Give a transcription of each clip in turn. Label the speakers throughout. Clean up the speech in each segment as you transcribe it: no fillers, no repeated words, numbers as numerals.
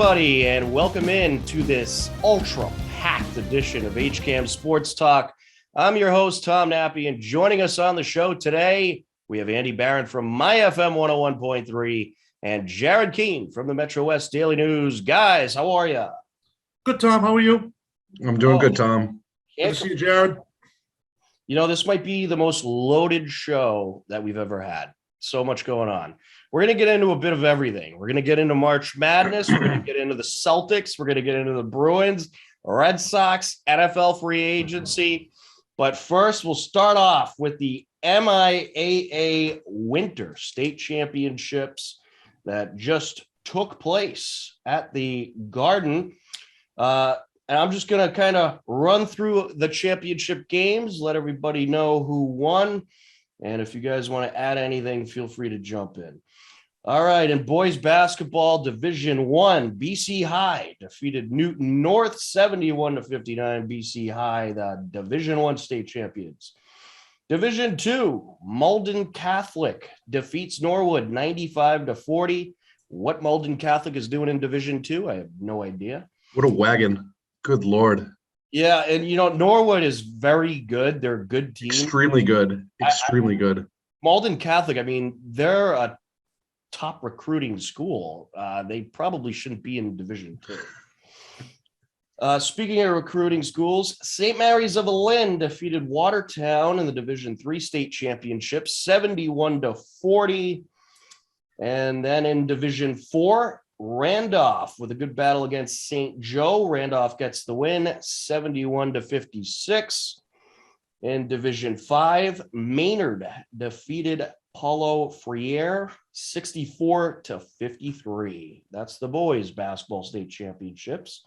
Speaker 1: everybody, and welcome in to this ultra-packed edition of HCAM Sports Talk. I'm your host, Tom Nappy, and joining us on the show today, we have Andy Barron from MyFM 101.3 and Jared Keene from the Metrowest Daily News. Guys, how are you?
Speaker 2: Good, Tom. How are you?
Speaker 3: I'm doing good, Tom.
Speaker 2: Good to see you, Jared.
Speaker 1: You know, this might be the most loaded show that we've ever had. So much going on. We're going to get into a bit of everything. We're going to get into March Madness. We're going to get into the Celtics. We're going to get into the Bruins, Red Sox, NFL free agency. But first, we'll start off with the MIAA Winter State Championships that just took place at the Garden. And I'm just going to kind of run through the championship games, let everybody know who won. And if you guys want to add anything, feel free to jump in. All right, in boys basketball, Division I, BC High defeated Newton North 71-59. BC High, the Division I state champions. Division II, Malden Catholic defeats Norwood 95-40. What Malden Catholic is doing in Division II, I have no idea.
Speaker 3: What a wagon. Good Lord.
Speaker 1: Yeah, and you know, Norwood is very good. They're a good team.
Speaker 3: Extremely good. Extremely good.
Speaker 1: Malden Catholic, I mean, they're a top recruiting school. They probably shouldn't be in Division II. Speaking of recruiting schools, St. Mary's of Lynn defeated Watertown in the Division III state championship, 71-40. And then in Division IV, Randolph with a good battle against St. Joe. Randolph gets the win, 71-56. In Division 5, Maynard defeated Paulo Freire, 64-53. That's the boys' basketball state championships.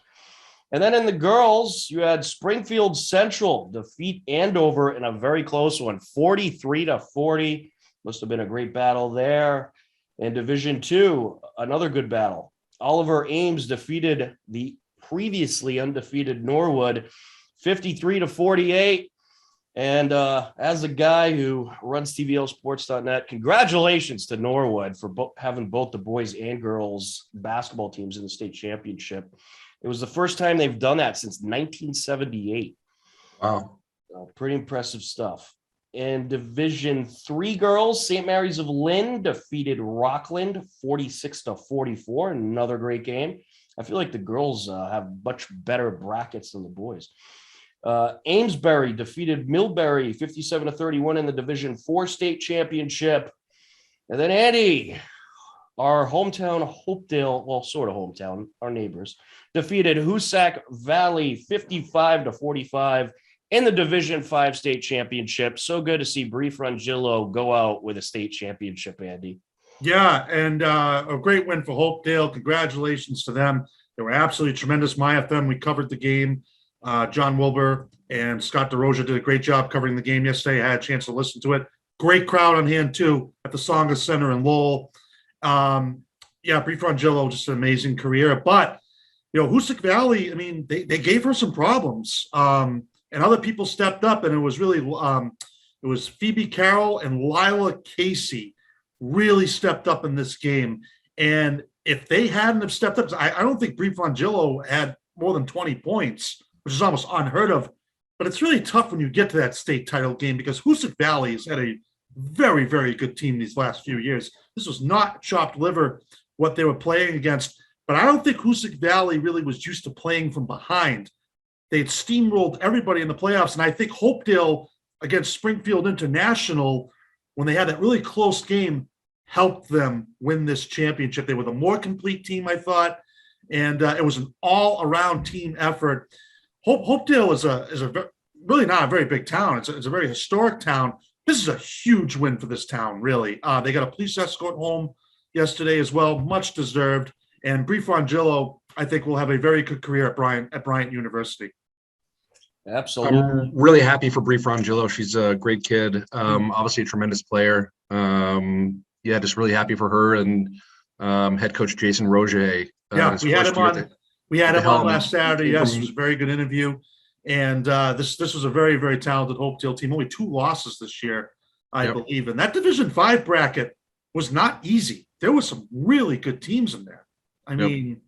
Speaker 1: And then in the girls, you had Springfield Central defeat Andover in a very close one, 43-40. Must have been a great battle there. In Division II, another good battle. Oliver Ames defeated the previously undefeated Norwood 53-48. And as a guy who runs TVLsports.net, congratulations to Norwood for having both the boys and girls basketball teams in the state championship. It was the first time they've done that since 1978.
Speaker 3: Wow.
Speaker 1: Pretty impressive stuff. In Division III girls, St. Mary's of Lynn defeated Rockland 46-44. Another great game. I feel like the girls have much better brackets than the boys. Amesbury defeated Millbury 57-31 in the Division IV state championship. And then Andy, our hometown Hopedale, well, sort of hometown, our neighbors, defeated Hoosac Valley 55-45 in the Division V state championship. So good to see Bree Frangillo go out with a state championship, Andy.
Speaker 2: Yeah, and a great win for Hopedale. Congratulations to them. They were absolutely tremendous. MyFM, we covered the game. John Wilbur and Scott DeRosa did a great job covering the game yesterday. I had a chance to listen to it. Great crowd on hand, too, at the Songa Center in Lowell. Bree Frangillo, just an amazing career. But, you know, Hoosac Valley, I mean, they gave her some problems. And other people stepped up, and it was really it was Phoebe Carroll and Lila Casey really stepped up in this game. And if they hadn't have stepped up, I don't think Bree Frangillo had more than 20 points, which is almost unheard of. But it's really tough when you get to that state title game because Hoosac Valley has had a very, very good team these last few years. This was not chopped liver what they were playing against. But I don't think Hoosac Valley really was used to playing from behind. They had steamrolled everybody in the playoffs. And I think Hopedale against Springfield International, when they had that really close game, helped them win this championship. They were the more complete team, I thought. And it was an all-around team effort. Hopedale is really not a very big town. It's a very historic town. This is a huge win for this town, really. They got a police escort home yesterday as well, much deserved. And Bree Frangillo, I think, will have a very good career at Bryant University.
Speaker 1: Absolutely.
Speaker 3: I'm really happy for Bree Frangillo. She's a great kid, obviously a tremendous player. Just really happy for her and head coach Jason Roger.
Speaker 2: We had him on. We had him on last Saturday. Yes, it was a very good interview. And this was a very, very talented Hopedale team. Only 2 losses this year, I believe. And that Division V bracket was not easy. There were some really good teams in there. I mean,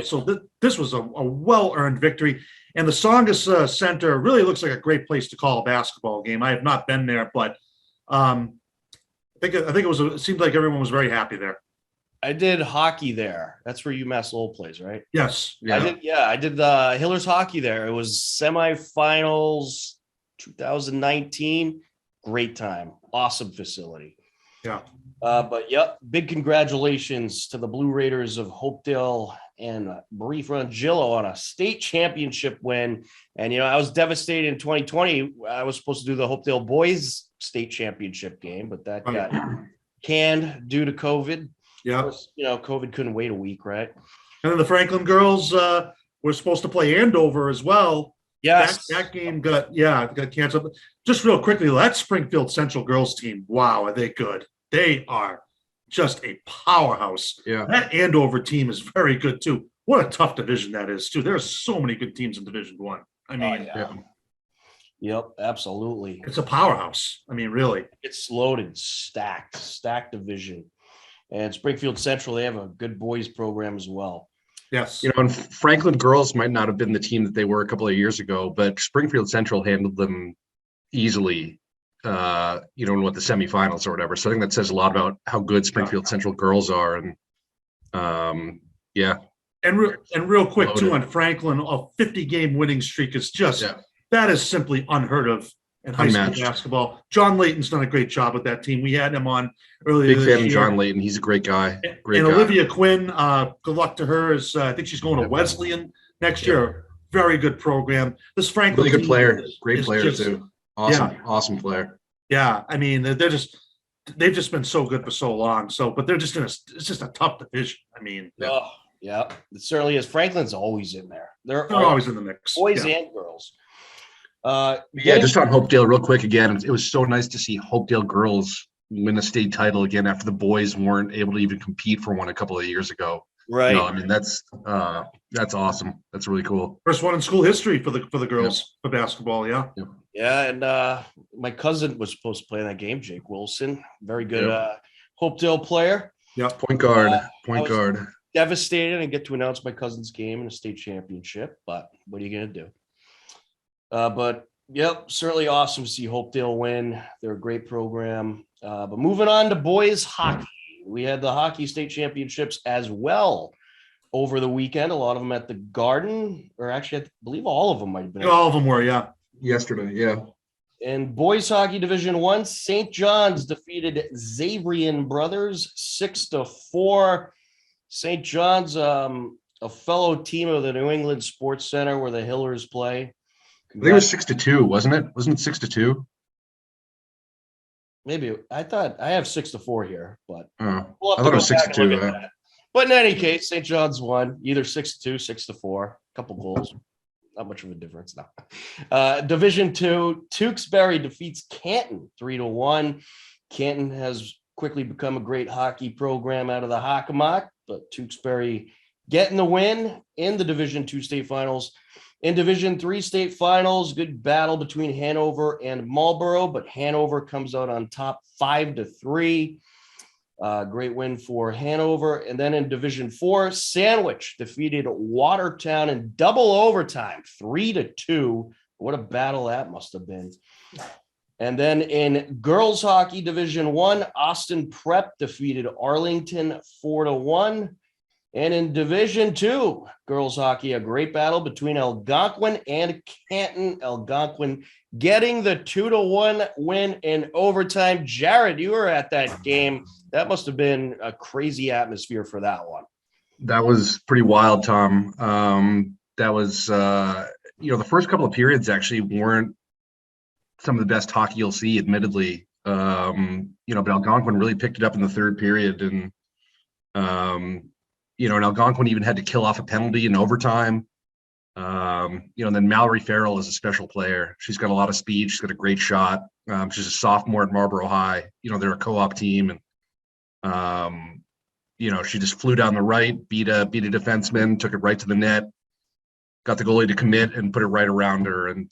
Speaker 2: So this was a well-earned victory. And the Songus Center really looks like a great place to call a basketball game. I have not been there, but I think it seemed like everyone was very happy there.
Speaker 1: I did hockey there. That's where UMass Lowell plays, right?
Speaker 2: Yes.
Speaker 1: Yeah. I did the Hillers hockey there. It was semifinals 2019. Great time. Awesome facility.
Speaker 2: Yeah.
Speaker 1: But yep, big congratulations to the Blue Raiders of Hopedale and Marie Frangillo on a state championship win. And, I was devastated in 2020. I was supposed to do the Hopedale boys state championship game, but that got canned due to COVID.
Speaker 2: Yeah.
Speaker 1: Of course, COVID couldn't wait a week, right?
Speaker 2: And then the Franklin girls were supposed to play Andover as well.
Speaker 1: Yes.
Speaker 2: That game got canceled. Just real quickly, that Springfield Central girls team, wow, are they good? They are just a powerhouse.
Speaker 3: Yeah.
Speaker 2: That Andover team is very good too. What a tough division that is too. There are so many good teams in Division One. I mean,
Speaker 1: Yep, absolutely.
Speaker 2: it's a powerhouse. I mean, really.
Speaker 1: It's loaded, stacked division. And Springfield Central, they have a good boys program as well.
Speaker 2: Yes.
Speaker 3: And Franklin girls might not have been the team that they were a couple of years ago, but Springfield Central handled them easily, in the semifinals or whatever. So I think that says a lot about how good Springfield Central girls are. And
Speaker 2: And real quick too on Franklin, a 50-game winning streak is just that is simply unheard of in high school basketball. John Layton's done a great job with that team. We had him on earlier.
Speaker 3: Big fan of John Layton. He's a great guy.
Speaker 2: Olivia Quinn, good luck to her. I think she's going to Wesleyan next year. Very good program. This Franklin
Speaker 3: really good player, great
Speaker 2: is
Speaker 3: player
Speaker 2: just,
Speaker 3: too. Awesome player.
Speaker 2: Yeah, I mean they've just been so good for so long. But it's just a tough division. I mean,
Speaker 1: it certainly is. Franklin's always in there. They're
Speaker 2: always in the mix,
Speaker 1: boys and girls.
Speaker 3: Just on Hopedale real quick again. It was so nice to see Hopedale girls win a state title again after the boys weren't able to even compete for one a couple of years ago.
Speaker 1: Right.
Speaker 3: That's awesome. That's really cool.
Speaker 2: First one in school history for the girls for basketball. Yeah.
Speaker 1: Yeah, and my cousin was supposed to play in that game. Jake Wilson, very good Hopedale player.
Speaker 2: Yeah.
Speaker 3: Point guard.
Speaker 1: Devastated and get to announce my cousin's game in a state championship, but what are you going to do? But certainly awesome to see Hopedale win. They're a great program. But moving on to boys hockey, we had the hockey state championships as well over the weekend. A lot of them at the Garden, or actually, I believe all of them might have been.
Speaker 2: All of them were,
Speaker 3: yesterday. Yeah.
Speaker 1: In boys hockey Division I, St. John's defeated Xavrian Brothers 6-4. St. John's, a fellow team of the New England Sports Center where the Hillers play.
Speaker 3: I think it was 6-2, wasn't it? Wasn't it 6-2?
Speaker 1: Maybe. I thought I have 6-4 here, but
Speaker 3: I thought it was 6-2.
Speaker 1: But in any case, St. John's won either 6-2, 6-4, a couple goals. Not much of a difference now. Division II, Tewksbury defeats Canton 3-1. Canton has quickly become a great hockey program out of the Hockomock, but Tewksbury getting the win in the Division II state finals. In Division III state finals, good battle between Hanover and Marlboro, but Hanover comes out on top 5-3. Great win for Hanover. And then in Division IV, Sandwich defeated Watertown in double overtime, 3-2. What a battle that must have been. And then in girls hockey Division I, Austin Prep defeated Arlington 4-1. And in Division II, girls hockey, a great battle between Algonquin and Canton. Algonquin getting the 2-1 win in overtime. Jared, you were at that game. That must have been a crazy atmosphere for that one.
Speaker 3: That was pretty wild, Tom. That was, the first couple of periods actually weren't some of the best hockey you'll see, admittedly. But Algonquin really picked it up in the third period. And, and Algonquin even had to kill off a penalty in overtime. And then Mallory Farrell is a special player. She's got a lot of speed. She's got a great shot. She's a sophomore at Marlboro High. They're a co-op team. And, she just flew down the right, beat a defenseman, took it right to the net, got the goalie to commit and put it right around her. And,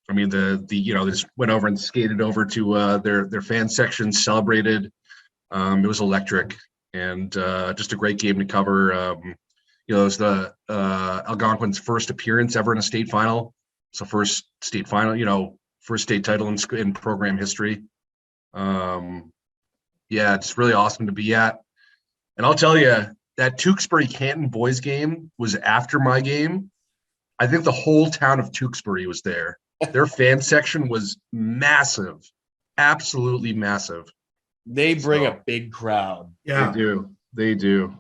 Speaker 3: they just went over and skated over to their fan section, celebrated. It was electric. And just a great game to cover. it was the Algonquin's first appearance ever in a state final. So first state final, first state title in program history. It's really awesome to be at. And I'll tell you, that Tewksbury-Canton boys game was after my game. I think the whole town of Tewksbury was there. Their fan section was massive, absolutely massive.
Speaker 1: They bring a big crowd.
Speaker 2: Yeah,
Speaker 3: They do.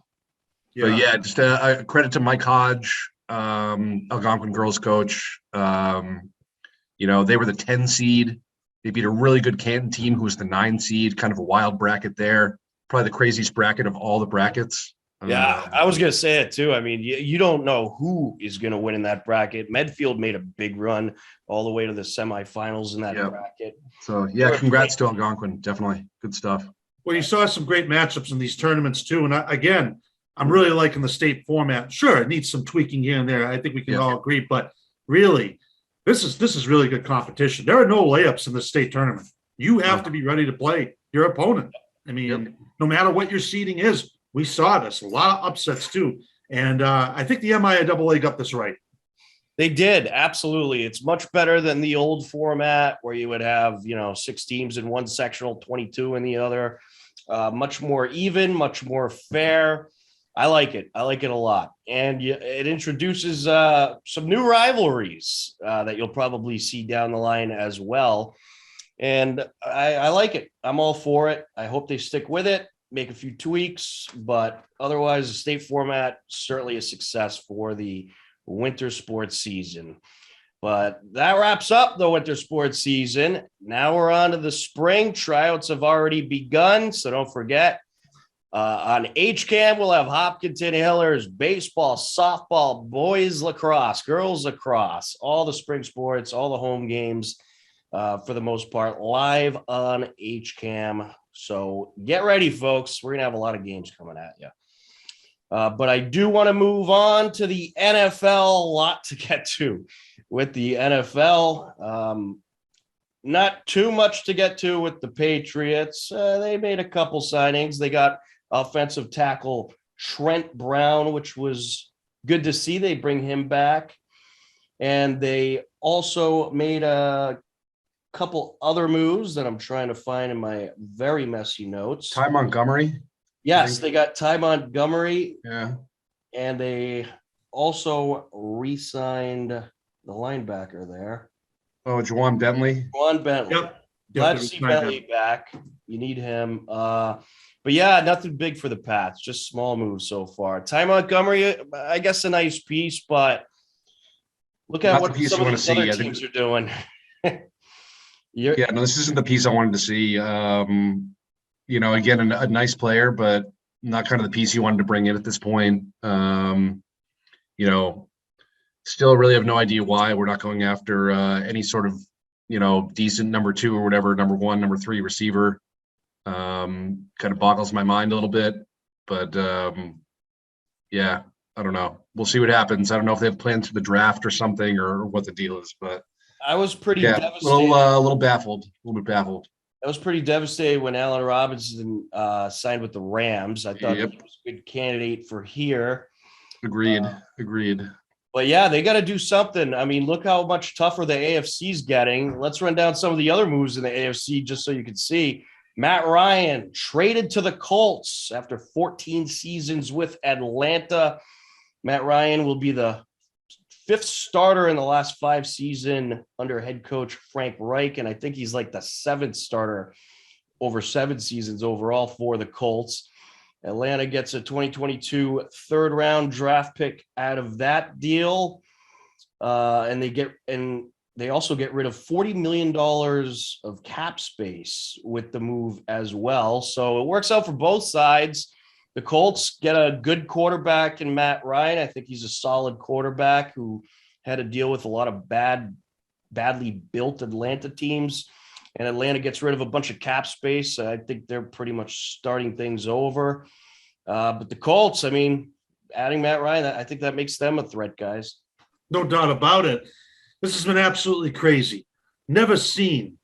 Speaker 2: yeah.
Speaker 3: But yeah, just a credit to Mike Hodge, Algonquin girls coach. They were the 10 seed. They beat a really good Canton team who was the 9 seed, kind of a wild bracket there. Probably the craziest bracket of all the brackets.
Speaker 1: Yeah, I was going to say it too. I mean, you don't know who is going to win in that bracket. Medfield made a big run all the way to the semifinals in that bracket.
Speaker 3: So, yeah, congrats to Algonquin. Definitely good stuff.
Speaker 2: Well, you saw some great matchups in these tournaments too. And I'm really liking the state format. Sure, it needs some tweaking here and there. I think we can all agree. But really, this is really good competition. There are no layups in the state tournament. You have to be ready to play your opponent. I mean, no matter what your seeding is, we saw this. A lot of upsets too. And I think the MIAA got this right.
Speaker 1: They did. Absolutely. It's much better than the old format where you would have, 6 teams in one sectional, 22 in the other. Much more even, much more fair. I like it. I like it a lot. And it introduces some new rivalries that you'll probably see down the line as well. And I like it. I'm all for it. I hope they stick with it, make a few tweaks, but otherwise the state format certainly a success for the winter sports season. But that wraps up the winter sports season. Now we're on to the spring. Tryouts have already begun, so don't forget. On HCAM, we'll have Hopkinton Hillers, baseball, softball, boys lacrosse, girls lacrosse, all the spring sports, all the home games, for the most part, live on HCAM. So get ready, folks. We're going to have a lot of games coming at you. But I do want to move on to the NFL. A lot to get to with the NFL. Not too much to get to with the Patriots. They made a couple signings. They got offensive tackle Trent Brown, which was good to see. They bring him back. And they also made a couple other moves that I'm trying to find in my very messy notes.
Speaker 3: Ty Montgomery.
Speaker 1: Yes, they got Ty Montgomery.
Speaker 3: Yeah.
Speaker 1: And they also re-signed the linebacker there.
Speaker 3: Oh, Juwan Bentley.
Speaker 1: Juwan Bentley.
Speaker 2: Yep.
Speaker 1: Glad to see Bentley back. You need him. But yeah, nothing big for the Pats. Just small moves so far. Ty Montgomery, I guess a nice piece, but look at what some of these other teams are doing.
Speaker 3: This isn't the piece I wanted to see. Again, a nice player, but not kind of the piece you wanted to bring in at this point. Still really have no idea why we're not going after any sort of, decent number 2 or whatever, number 1, number 3 receiver. Kind of boggles my mind a little bit, but I don't know. We'll see what happens. I don't know if they have plans for the draft or something or what the deal is, but
Speaker 1: I was pretty devastated.
Speaker 3: A little bit baffled.
Speaker 1: I was pretty devastated when Allen Robinson signed with the Rams. I thought he was a good candidate for here.
Speaker 3: Agreed.
Speaker 1: But yeah, they got to do something. I mean, look how much tougher the AFC is getting. Let's run down some of the other moves in the AFC just so you can see. Matt Ryan traded to the Colts after 14 seasons with Atlanta. Matt Ryan will be the 5th starter in the last 5 seasons under head coach Frank Reich, and I think he's like the 7th starter over 7 seasons overall for the Colts. Atlanta gets a 2022 third-round draft pick out of that deal, and they also get rid of $40 million of cap space with the move as well. So it works out for both sides. The Colts get a good quarterback in Matt Ryan. I think he's a solid quarterback who had to deal with a lot of badly built Atlanta teams. And Atlanta gets rid of a bunch of cap space. I think they're pretty much starting things over. But the Colts, I mean, adding Matt Ryan, I think that makes them a threat, guys.
Speaker 2: No doubt about it. This has been absolutely crazy. Never seen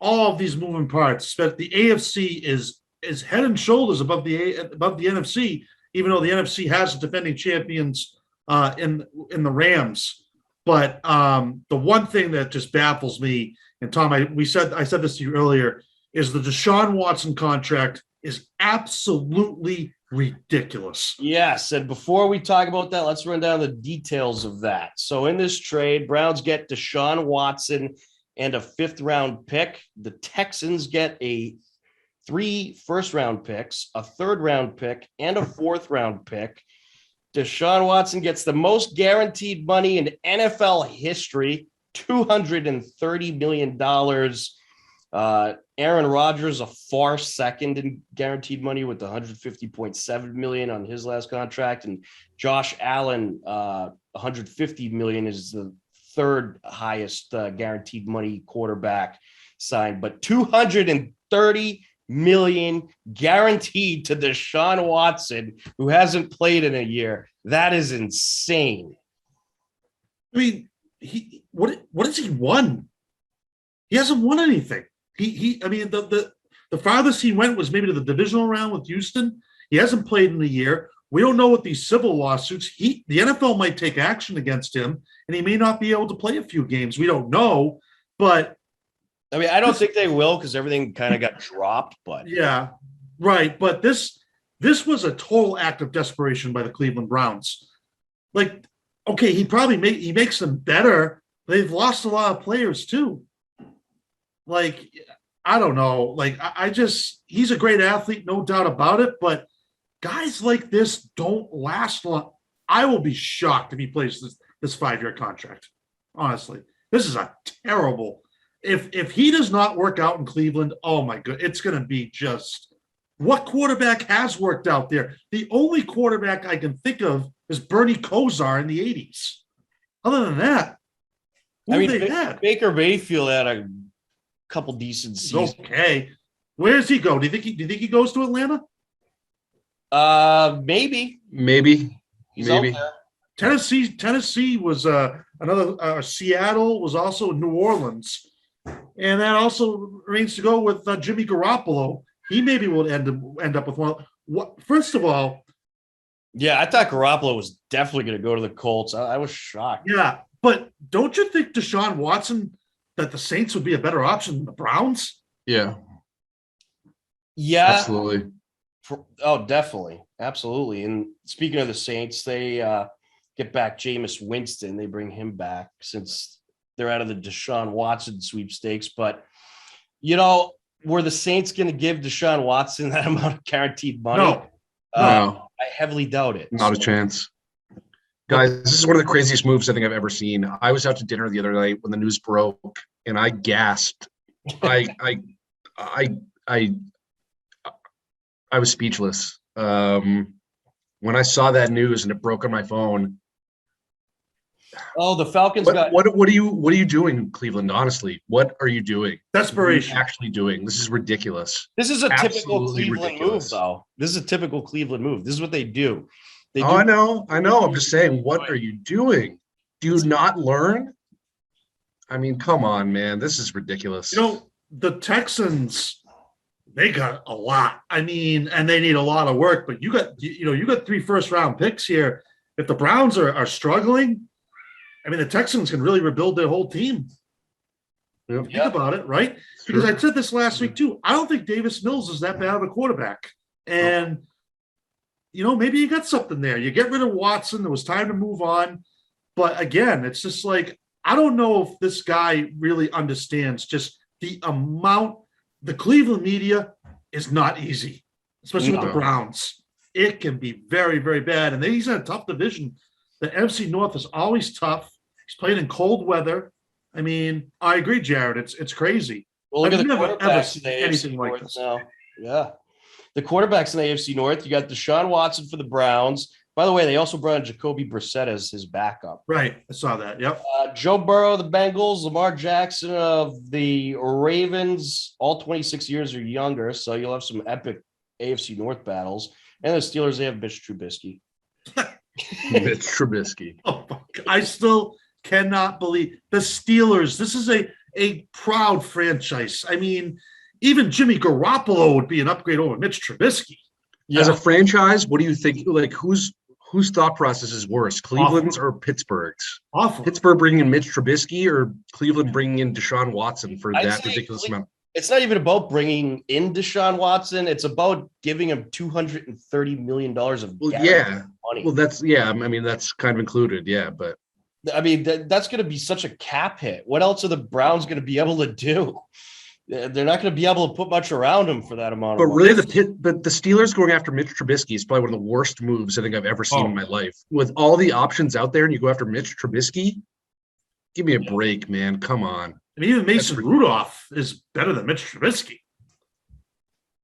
Speaker 2: all of these moving parts. But the AFC is head and shoulders above the NFC, even though the NFC has the defending champions in the Rams. But the one thing that just baffles me, and Tom, I said this to you earlier, is the Deshaun Watson contract is absolutely ridiculous.
Speaker 1: Yes, and before we talk about that, let's run down the details of that. So in this trade, Browns get Deshaun Watson and a 5th-round pick. The Texans get 3 first-round picks, a 3rd-round pick, and a 4th-round pick. Deshaun Watson gets the most guaranteed money in NFL history, $230 million. Aaron Rodgers, a far second in guaranteed money with $150.7 million on his last contract. And Josh Allen, $150 million is the 3rd highest guaranteed money quarterback signed, but $230 million guaranteed to Deshaun Watson, who hasn't played in a year. That is insane.
Speaker 2: I mean, what has he won? He hasn't won anything. I mean, the farthest he went was maybe to the divisional round with Houston. He hasn't played in a year. We don't know what these civil lawsuits. The NFL might take action against him, and he may not be able to play a few games. We don't know, but
Speaker 1: I mean, I don't think they will because everything kind of got dropped. But
Speaker 2: yeah, right. But this was a total act of desperation by the Cleveland Browns. Like, okay, he makes them better. They've lost a lot of players too. Like, I don't know. Like, he's a great athlete, no doubt about it. But guys like this don't last long. I will be shocked if he plays this 5-year contract. Honestly, this is a terrible. If he does not work out in Cleveland, oh my God, it's going to be just what quarterback has worked out there? The only quarterback I can think of is Bernie Kosar in the 80s. Other than that,
Speaker 1: Baker Mayfield had a couple decent seasons.
Speaker 2: Okay, where does he go? Do you think he goes to Atlanta?
Speaker 1: Maybe.
Speaker 3: He's out there.
Speaker 2: Tennessee was another. Seattle was also New Orleans, and that also remains to go with Jimmy Garoppolo. He maybe will end up with one. What? First of all,
Speaker 1: yeah, I thought Garoppolo was definitely going to go to the Colts. I was shocked.
Speaker 2: Yeah, but don't you think Deshaun Watson that the Saints would be a better option than the Browns?
Speaker 3: Yeah,
Speaker 1: yeah,
Speaker 3: absolutely.
Speaker 1: Definitely, absolutely. And speaking of the Saints, they get back Jameis Winston. They bring him back since they're out of the Deshaun Watson sweepstakes. But, were the Saints going to give Deshaun Watson that amount of guaranteed money?
Speaker 3: No.
Speaker 1: I heavily doubt it.
Speaker 3: Not a chance. Guys, this is one of the craziest moves I think I've ever seen. I was out to dinner the other night when the news broke, and I gasped. I was speechless. When I saw that news and it broke on my phone.
Speaker 1: Oh, the Falcons
Speaker 3: what are you doing, Cleveland? Honestly, what are you doing?
Speaker 2: Desperation.
Speaker 3: What are you actually doing? This is ridiculous.
Speaker 1: This is a typical
Speaker 3: Absolutely
Speaker 1: Cleveland
Speaker 3: ridiculous.
Speaker 1: move, though. This is a typical Cleveland move. This is what they do.
Speaker 3: I know. I'm just saying, what are you doing? Do you not learn? I mean, come on, man. This is ridiculous.
Speaker 2: The Texans, they got a lot. I mean, and they need a lot of work, but you got 3 first-round picks here. If the Browns are struggling, I mean, the Texans can really rebuild their whole team. Think about it, right? Because I said this last week too. I don't think Davis Mills is that bad of a quarterback. And, maybe you got something there. You get rid of Watson. It was time to move on. But again, it's just like, I don't know if this guy really understands just the amount. The Cleveland media is not easy, especially with the Browns. It can be very, very bad. And he's in a tough division. The NFC North is always tough. He's playing in cold weather. I mean, I agree, Jared. It's crazy.
Speaker 1: Well, look at the
Speaker 2: never
Speaker 1: quarterbacks
Speaker 2: seen
Speaker 1: in the
Speaker 2: anything
Speaker 1: AFC
Speaker 2: like
Speaker 1: North
Speaker 2: this.
Speaker 1: now. Yeah. The quarterbacks in the AFC North, you got Deshaun Watson for the Browns. By the way, they also brought in Jacoby Brissett as his backup.
Speaker 2: Right. I saw that. Yep.
Speaker 1: Joe Burrow, the Bengals, Lamar Jackson of the Ravens, all 26 years or younger. So you'll have some epic AFC North battles. And the Steelers, they have Mitch Trubisky.
Speaker 3: Mitch Trubisky.
Speaker 2: Oh my God. I still cannot believe the Steelers. This is a proud franchise. I mean, even Jimmy Garoppolo would be an upgrade over Mitch Trubisky.
Speaker 1: Yeah.
Speaker 3: As a franchise, what do you think? Like, whose thought process is worse, Cleveland's or Pittsburgh's?
Speaker 2: Awful.
Speaker 3: Pittsburgh bringing in Mitch Trubisky or Cleveland bringing in Deshaun Watson for
Speaker 1: I'd
Speaker 3: that
Speaker 1: say
Speaker 3: ridiculous amount?
Speaker 1: It's not even about bringing in Deshaun Watson. It's about giving him $230 million of money.
Speaker 3: Well, that's I mean, that's kind of included. Yeah, but
Speaker 1: I mean, that's going to be such a cap hit. What else are the Browns going to be able to do? They're not going to be able to put much around him for that amount.
Speaker 3: But
Speaker 1: of money.
Speaker 3: really, the Steelers going after Mitch Trubisky is probably one of the worst moves I think I've ever seen in my life. With all the options out there, and you go after Mitch Trubisky, give me a break, man. Come on.
Speaker 2: And even Mason Rudolph is better than Mitch Trubisky.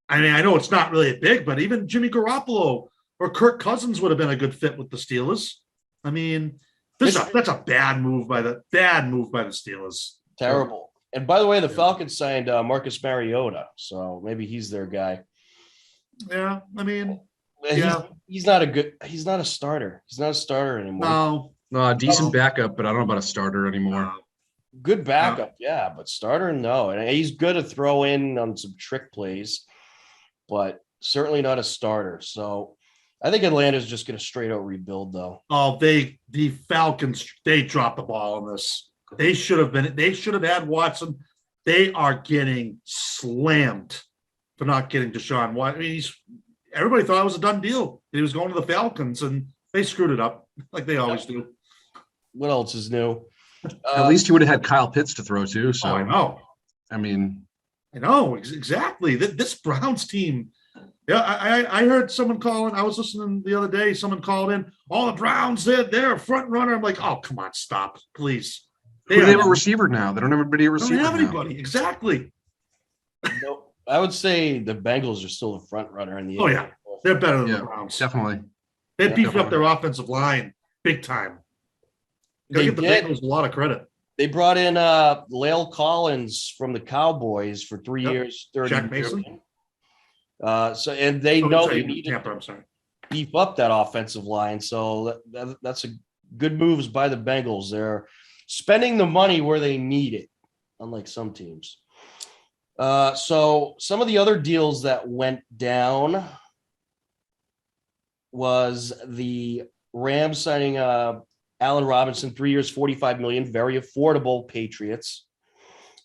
Speaker 2: I mean, I know it's not really big, but even Jimmy Garoppolo or Kirk Cousins would have been a good fit with the Steelers. I mean, that's a bad move by the Steelers.
Speaker 1: Terrible. And by the way, the Falcons signed Marcus Mariota, so maybe he's their guy.
Speaker 2: Yeah, I mean,
Speaker 1: he's not a starter. He's not a starter anymore.
Speaker 3: No, decent backup, but I don't know about a starter anymore.
Speaker 1: Good backup, yeah, but starter, no. And he's good to throw in on some trick plays, but certainly not a starter. So I think Atlanta's just going to straight out rebuild, though.
Speaker 2: Oh, the Falcons, they dropped the ball on this. They should have had Watson. They are getting slammed for not getting Deshaun Watson. I mean, everybody thought it was a done deal. He was going to the Falcons, and they screwed it up like they always do.
Speaker 1: What else is new?
Speaker 3: At least he would have had Kyle Pitts to throw to. So
Speaker 2: I know.
Speaker 3: I mean,
Speaker 2: I know exactly. This Browns team. Yeah, I heard someone calling. I was listening the other day. Someone called in. All the Browns, they're a front runner. I'm like, oh, come on, stop, please.
Speaker 3: They have a receiver now. They don't have anybody a receiver.
Speaker 2: They don't have
Speaker 3: now.
Speaker 2: anybody. Exactly.
Speaker 1: No, I would say the Bengals are still the front runner in the.
Speaker 2: Oh yeah, they're better than the Browns.
Speaker 3: Definitely.
Speaker 2: They beefed up their offensive line big time. Gotta give the Bengals a lot of credit.
Speaker 1: They brought in Lale Collins from the Cowboys for 3 years, 30
Speaker 2: Jack Mason.
Speaker 1: And they know they need
Speaker 2: to
Speaker 1: beef up that offensive line. So that's a good moves by the Bengals. They're spending the money where they need it, unlike some teams. So some of the other deals that went down was the Rams signing Allen Robinson, 3 years, $45 million, very affordable. Patriots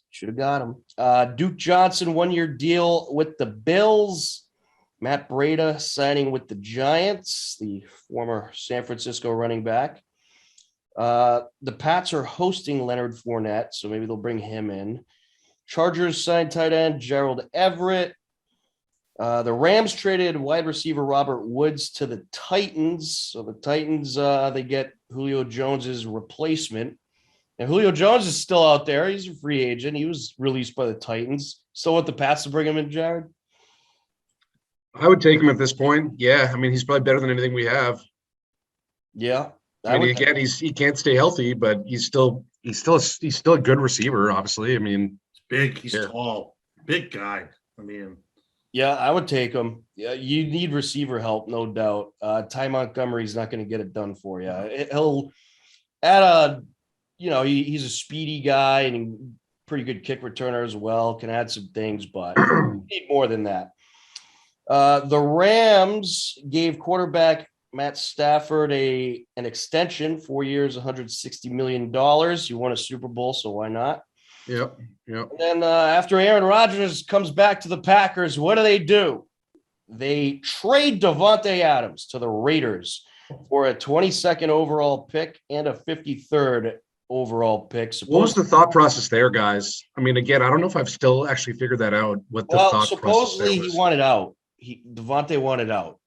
Speaker 1: should have got him. Duke Johnson, 1 year deal with the Bills. Matt Breida signing with the Giants, the former San Francisco running back. The Pats are hosting Leonard Fournette, so maybe they'll bring him in. Chargers signed tight end Gerald Everett. The Rams traded wide receiver Robert Woods to the Titans. So the Titans, they get Julio Jones's replacement. And Julio Jones is still out there. He's a free agent. He was released by the Titans. Still want the Pats to bring him in, Jared?
Speaker 3: I would take him at this point. Yeah, I mean, he's probably better than anything we have.
Speaker 1: Yeah.
Speaker 3: I mean, again, he can't stay healthy, but he's still a good receiver, obviously. I mean,
Speaker 2: he's big, he's tall, big guy. I mean,
Speaker 1: yeah, I would take him. Yeah, you need receiver help, no doubt. Ty Montgomery's not going to get it done for you. He'll he's a speedy guy and pretty good kick returner as well. Can add some things, but need more than that. The Rams gave quarterback Matt Stafford an extension, 4 years, $160 million. You won a Super Bowl, so why not?
Speaker 3: Yep.
Speaker 1: And then after Aaron Rodgers comes back to the Packers, what do? They trade Davante Adams to the Raiders for a 22nd overall pick and a 53rd overall pick.
Speaker 3: What was the thought process there, guys? I mean, again, I don't know if I've still actually figured that out. What the thought process
Speaker 1: supposedly
Speaker 3: was.
Speaker 1: He wanted out. Davante wanted out.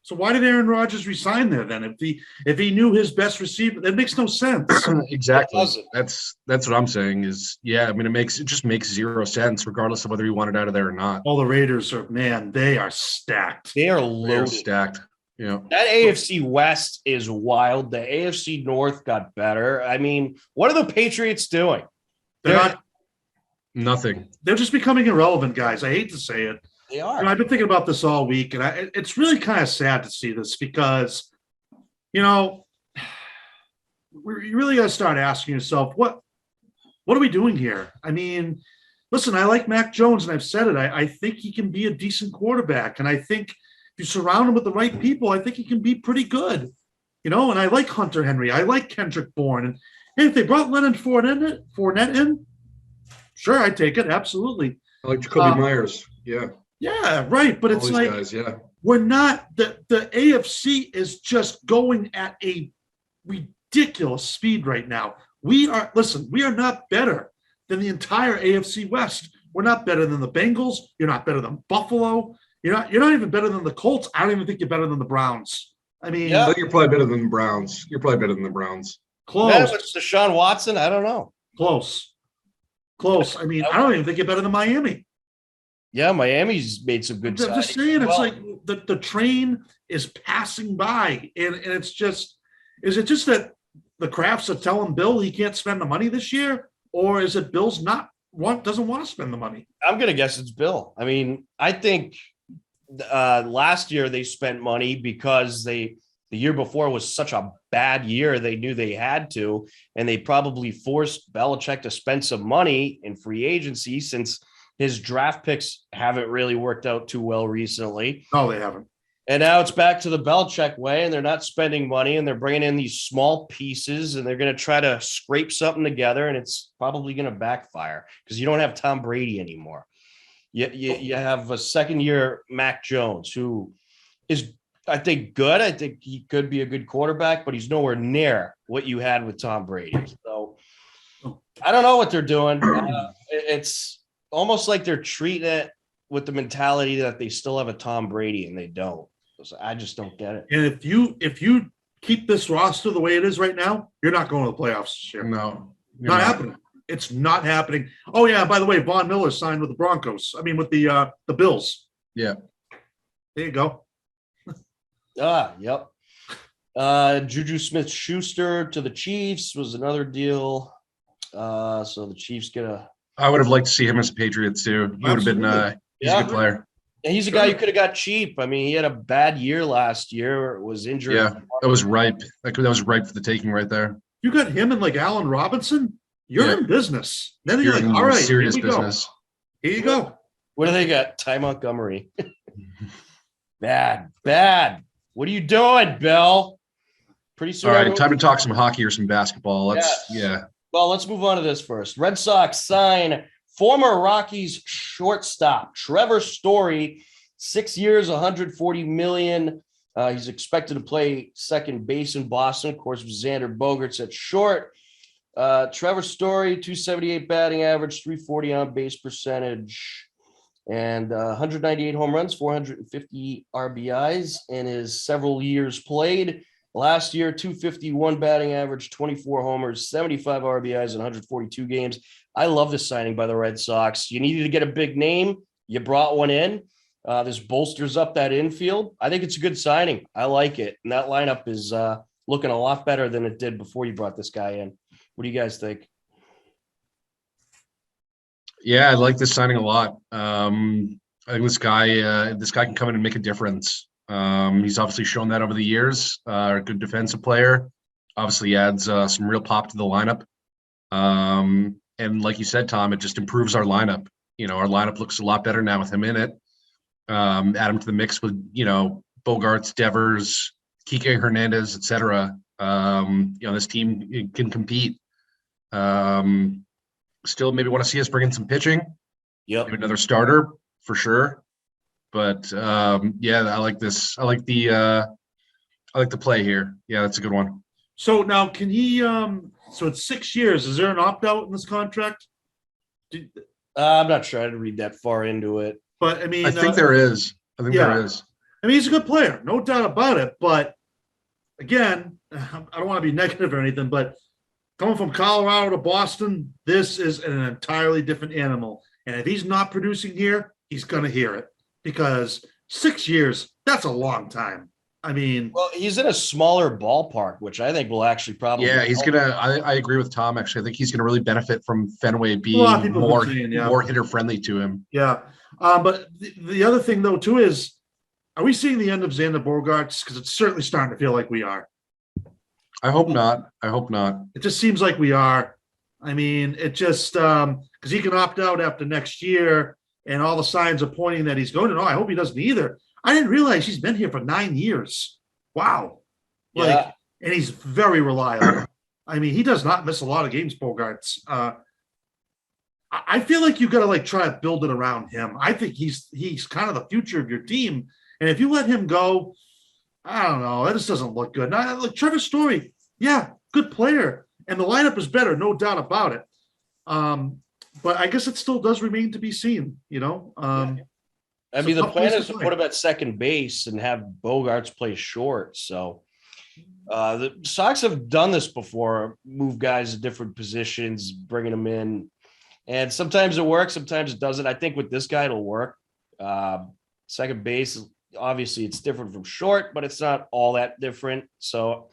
Speaker 2: So why did Aaron Rodgers resign there then? If he knew his best receiver, that makes no sense.
Speaker 3: Exactly. That's what I'm saying is, yeah, I mean, it just makes zero sense regardless of whether he wanted out of there or not.
Speaker 2: All the Raiders they are stacked.
Speaker 1: They are loaded.
Speaker 3: They're stacked. Yeah.
Speaker 1: That AFC West is wild. The AFC North got better. I mean, what are the Patriots doing?
Speaker 2: They're not
Speaker 3: nothing.
Speaker 2: They're just becoming irrelevant, guys. I hate to say it.
Speaker 1: They are.
Speaker 2: I've been thinking about this all week, and it's really kind of sad to see this because, you really got to start asking yourself, what are we doing here? I mean, listen, I like Mac Jones, and I've said it. I think he can be a decent quarterback, and I think if you surround him with the right people, I think he can be pretty good. And I like Hunter Henry. I like Kendrick Bourne. And hey, if they brought Leonard Fournette in, sure, I'd take it. Absolutely.
Speaker 3: I like Jacoby Myers. Yeah.
Speaker 2: Yeah, right. But it's like
Speaker 3: guys, yeah.
Speaker 2: we're not the AFC is just going at a ridiculous speed right now. We are not better than the entire AFC West. We're not better than the Bengals. You're not better than Buffalo. You're not even better than the Colts. I don't even think you're better than the Browns. I mean,
Speaker 3: I think you're probably better than the Browns.
Speaker 2: Close.
Speaker 1: Yeah, but Deshaun Watson, I don't know.
Speaker 2: Close. I mean, I don't even think you're better than Miami.
Speaker 1: Yeah, Miami's made some good.
Speaker 2: I'm just saying, it's like the train is passing by, and it's just, is it just that the Crafts are telling Bill he can't spend the money this year, or is it Bill's doesn't want to spend the money?
Speaker 1: I'm gonna guess it's Bill. I mean, I think last year they spent money because the year before was such a bad year. They knew they had to, and they probably forced Belichick to spend some money in free agency since his draft picks haven't really worked out too well recently.
Speaker 2: No, they haven't.
Speaker 1: And now it's back to the Belichick way, and they're not spending money, and they're bringing in these small pieces, and they're going to try to scrape something together, and it's probably going to backfire because you don't have Tom Brady anymore. You have a second-year Mac Jones, who is, I think, good. I think he could be a good quarterback, but he's nowhere near what you had with Tom Brady. So I don't know what they're doing. It's almost like they're treating it with the mentality that they still have a Tom Brady and they don't. So I just don't get it.
Speaker 2: And if you keep this roster the way it is right now, you're not going to the playoffs this year.
Speaker 3: No,
Speaker 2: not happening. It's not happening. Oh yeah, by the way, Von Miller signed with the Broncos. I mean, with the Bills.
Speaker 3: Yeah.
Speaker 2: There you go.
Speaker 1: Yep. Juju Smith-Schuster to the Chiefs was another deal. So the Chiefs get a.
Speaker 3: I would have liked to see him as a Patriot too. He would have been. He's a good player.
Speaker 1: And he's a guy you could have got cheap. I mean, he had a bad year last year. Was injured.
Speaker 3: Yeah, that was ripe. That was ripe for the taking right there.
Speaker 2: You got him and like Allen Robinson. You're in business. Then you're like, all right,
Speaker 3: serious business.
Speaker 2: Here you go.
Speaker 1: What do they got? Ty Montgomery. Bad. What are you doing, Bill? Pretty soon.
Speaker 3: All right, time to talk some hockey or some basketball.
Speaker 1: Well, let's move on to this first. Red Sox sign former Rockies shortstop Trevor Story, 6 years, $140 million. He's expected to play second base in Boston. Of course, with Xander Bogaerts at short. Trevor Story, 278 batting average, 340 on base percentage, and 198 home runs, 450 RBIs in his several years played. Last year, 251 batting average, 24 homers, 75 RBIs in 142 games. I love this signing by the Red Sox. You needed to get a big name. You brought one in. This bolsters up that infield. I think it's a good signing. I like it. And that lineup is looking a lot better than it did before you brought this guy in. What do you guys think?
Speaker 3: Yeah, I like this signing a lot. I think this guy can come in and make a difference. He's obviously shown that over the years. A good defensive player. Obviously adds some real pop to the lineup. And like you said, Tom, it just improves our lineup. Our lineup looks a lot better now with him in it. Add him to the mix with, Bogaerts, Devers, Kike Hernandez, et cetera. This team can compete. Still maybe want to see us bring in some pitching.
Speaker 1: Yep.
Speaker 3: Maybe another starter for sure. But I like this. I like the play here. Yeah, that's a good one.
Speaker 2: So now can he so it's 6 years. Is there an opt-out in this contract?
Speaker 1: I'm not sure. I didn't read that far into it.
Speaker 2: But I mean,
Speaker 3: I think there is. There is.
Speaker 2: I mean, he's a good player, no doubt about it. But again, I don't want to be negative or anything, but coming from Colorado to Boston, this is an entirely different animal. And if he's not producing here, he's going to hear it, because 6 years, that's a long time. I mean,
Speaker 1: well, he's in a smaller ballpark, which I think will actually probably.
Speaker 3: Yeah, he's going to, I agree with Tom. Actually, I think he's going to really benefit from Fenway being more hitter friendly to him.
Speaker 2: Yeah. But the other thing, though, too, is, are we seeing the end of Xander Bogaerts? Because it's certainly starting to feel like we are.
Speaker 3: I hope not.
Speaker 2: It just seems like we are. I mean, it just because because he can opt out after next year, and all the signs are pointing that he's going to. No, I hope he doesn't either. I didn't realize he's been here for 9 years. Wow.
Speaker 1: Yeah.
Speaker 2: And he's very reliable. I mean, he does not miss a lot of games, Bogarts. I feel like you got to try to build it around him. I think he's kind of the future of your team. And if you let him go, I don't know. That just doesn't look good. Now, look, Trevor Story, yeah, good player. And the lineup is better, no doubt about it. But I guess it still does remain to be seen,
Speaker 1: I mean, the plan is to put him at second base and have Bogarts play short. So the Sox have done this before, move guys to different positions, bringing them in. And sometimes it works, sometimes it doesn't. I think with this guy, it'll work. Second base, obviously, it's different from short, but it's not all that different. So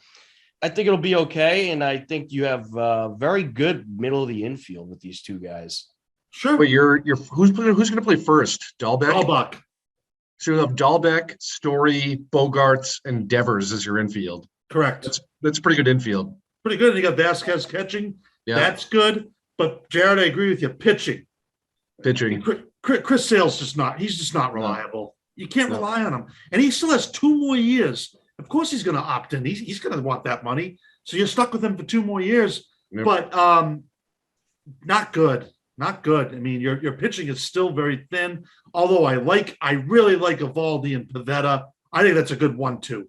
Speaker 1: I think it'll be okay. And I think you have very good middle of the infield with these two guys.
Speaker 2: Sure.
Speaker 3: But who's going to play first? Dahlbeck? So you have Dahlbeck, Story, Bogarts, and Devers as your infield.
Speaker 2: Correct.
Speaker 3: That's pretty good infield.
Speaker 2: Pretty good. And you got Vasquez catching.
Speaker 3: Yeah.
Speaker 2: That's good. But Jared, I agree with you. Pitching. Chris Sale's just not reliable. You can't rely on him. And he still has 2 more years. Of course he's going to opt in. He's going to want that money. So you're stuck with him for 2 more years. Yep. But not good. Not good. I mean, your pitching is still very thin. Although I really like Evaldi and Pivetta. I think that's a good 1-2.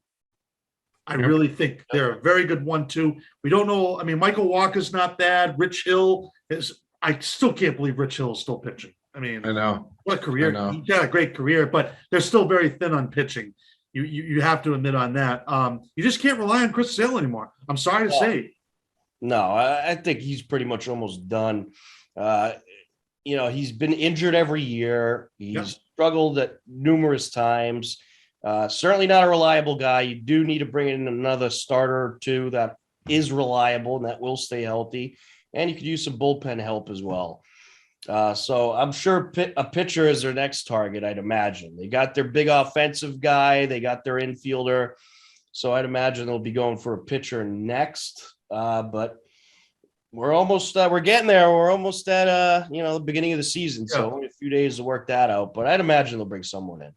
Speaker 2: I really think they're a very good 1-2. We don't know. I mean, Michael Walker's not bad. Rich Hill is. I still can't believe Rich Hill is still pitching. I mean,
Speaker 3: I know
Speaker 2: what a career. He got a great career, but they're still very thin on pitching. You have to admit on that. You just can't rely on Chris Sale anymore. I'm sorry to say.
Speaker 1: No, I think he's pretty much almost done. He's been injured every year. He's struggled at numerous times. Certainly not a reliable guy. You do need to bring in another starter or two that is reliable and that will stay healthy. And you could use some bullpen help as well. So I'm sure a pitcher is their next target, I'd imagine. They got their big offensive guy. They got their infielder. So I'd imagine they'll be going for a pitcher next. But we're almost we're getting there. We're almost at the beginning of the season. So only a few days to work that out. But I'd imagine they'll bring someone in.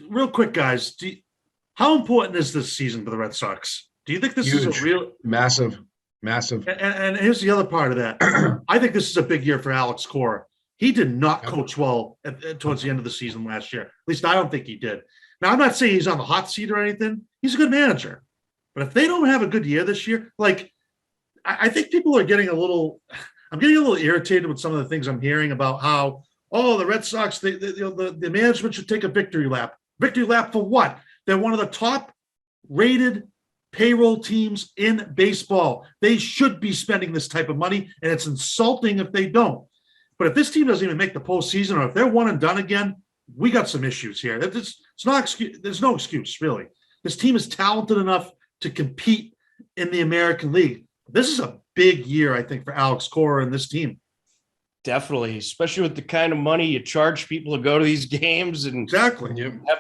Speaker 2: Real quick, guys, how important is this season for the Red Sox? Do you think this is a real
Speaker 3: massive?
Speaker 2: And here's the other part of that. I think this is a big year for Alex Cora. He did not coach well towards the end of the season last year. At least I don't think he did. Now, I'm not saying he's on the hot seat or anything. He's a good manager. But if they don't have a good year this year, I think people are getting I'm getting a little irritated with some of the things I'm hearing about how, the Red Sox, the management should take a victory lap. Victory lap for what? They're one of the top rated payroll teams in baseball. They should be spending this type of money, and it's insulting if they don't. But if this team doesn't even make the postseason, or if they're one and done again, we got some issues here. It's not excuse. There's no excuse, really. This team is talented enough to compete in the American League. This is a big year, I think, for Alex Cora and this team.
Speaker 1: Definitely, especially with the kind of money you charge people to go to these games and have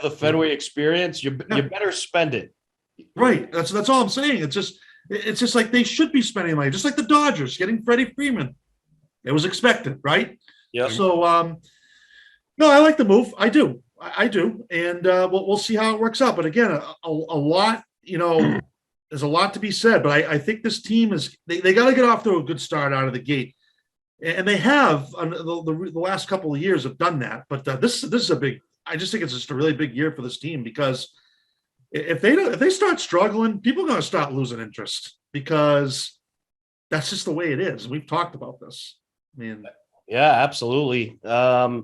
Speaker 1: the Fenway experience. You better spend it.
Speaker 2: Right. That's all I'm saying. It's just like they should be spending money, just like the Dodgers getting Freddie Freeman. It was expected, right?
Speaker 1: Yeah.
Speaker 2: So, no, I like the move. I do. And we'll see how it works out. But again, a lot, there's a lot to be said. But I think this team they got to get off to a good start out of the gate. And they have the last couple of years have done that. But this is a big. I just think it's just a really big year for this team because if they start struggling, people are going to start losing interest because that's just the way it is. We've talked about this. I mean,
Speaker 1: yeah, absolutely. They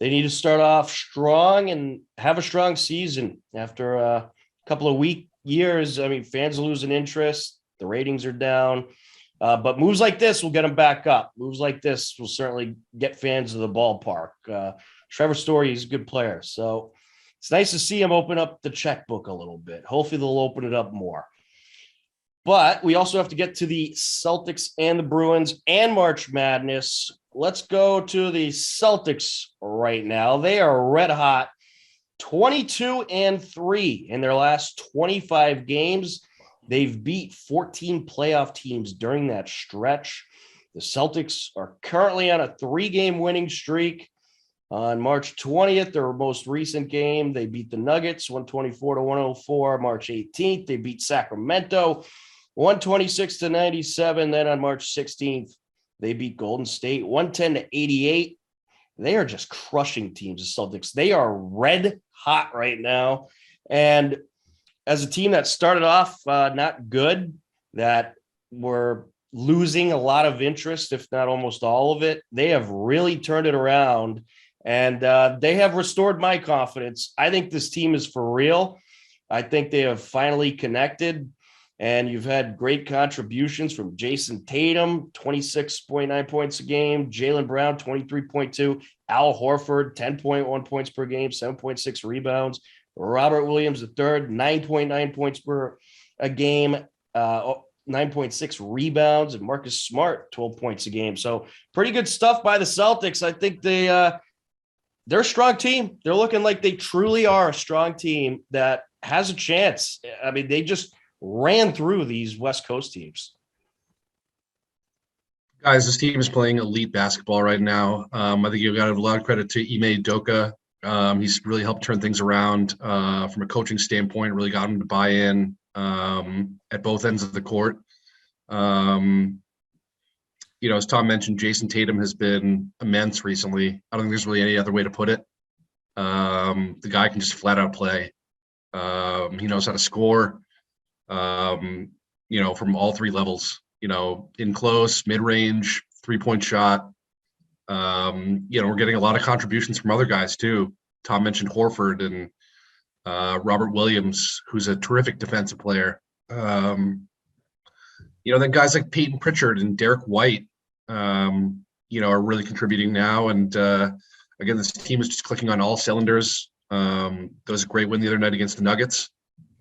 Speaker 1: need to start off strong and have a strong season after a couple of weak years. I mean, fans are losing interest. The ratings are down. But moves like this will get them back up. Moves like this will certainly get fans to the ballpark. Trevor Story is a good player. So it's nice to see him open up the checkbook a little bit. Hopefully they'll open it up more. But we also have to get to the Celtics and the Bruins and March Madness. Let's go to the Celtics right now. They are red hot, 22-3 in their last 25 games. They've beat 14 playoff teams during that stretch. The Celtics are currently on a 3-game winning streak. On March 20th, their most recent game, they beat the Nuggets 124-104. March 18th, they beat Sacramento 126-97. Then on March 16th, they beat Golden State 110-88. They are just crushing teams, the Celtics. They are red hot right now. And as a team that started off not good, that were losing a lot of interest, if not almost all of it, they have really turned it around. And they have restored my confidence. I think this team is for real. I think they have finally connected. And you've had great contributions from Jason Tatum, 26.9 points a game, Jaylen Brown, 23.2, Al Horford, 10.1 points per game, 7.6 rebounds, Robert Williams III, 9.9 points per a game, 9.6 rebounds, and Marcus Smart, 12 points a game. So pretty good stuff by the Celtics. I think they're a strong team. They're looking like they truly are a strong team that has a chance. I mean, they just ran through these West Coast teams.
Speaker 3: Guys, this team is playing elite basketball right now. I think you've got a lot of credit to Ime Udoka. He's really helped turn things around from a coaching standpoint, really got him to buy in at both ends of the court. As Tom mentioned, Jason Tatum has been immense recently. I don't think there's really any other way to put it. The guy can just flat out play. He knows how to score, from all three levels, in close, mid-range, three-point shot. We're getting a lot of contributions from other guys too. Tom mentioned Horford and Robert Williams, who's a terrific defensive player. Then guys like Peyton Pritchard and Derek White, are really contributing now. And again, this team is just clicking on all cylinders. That was a great win the other night against the Nuggets,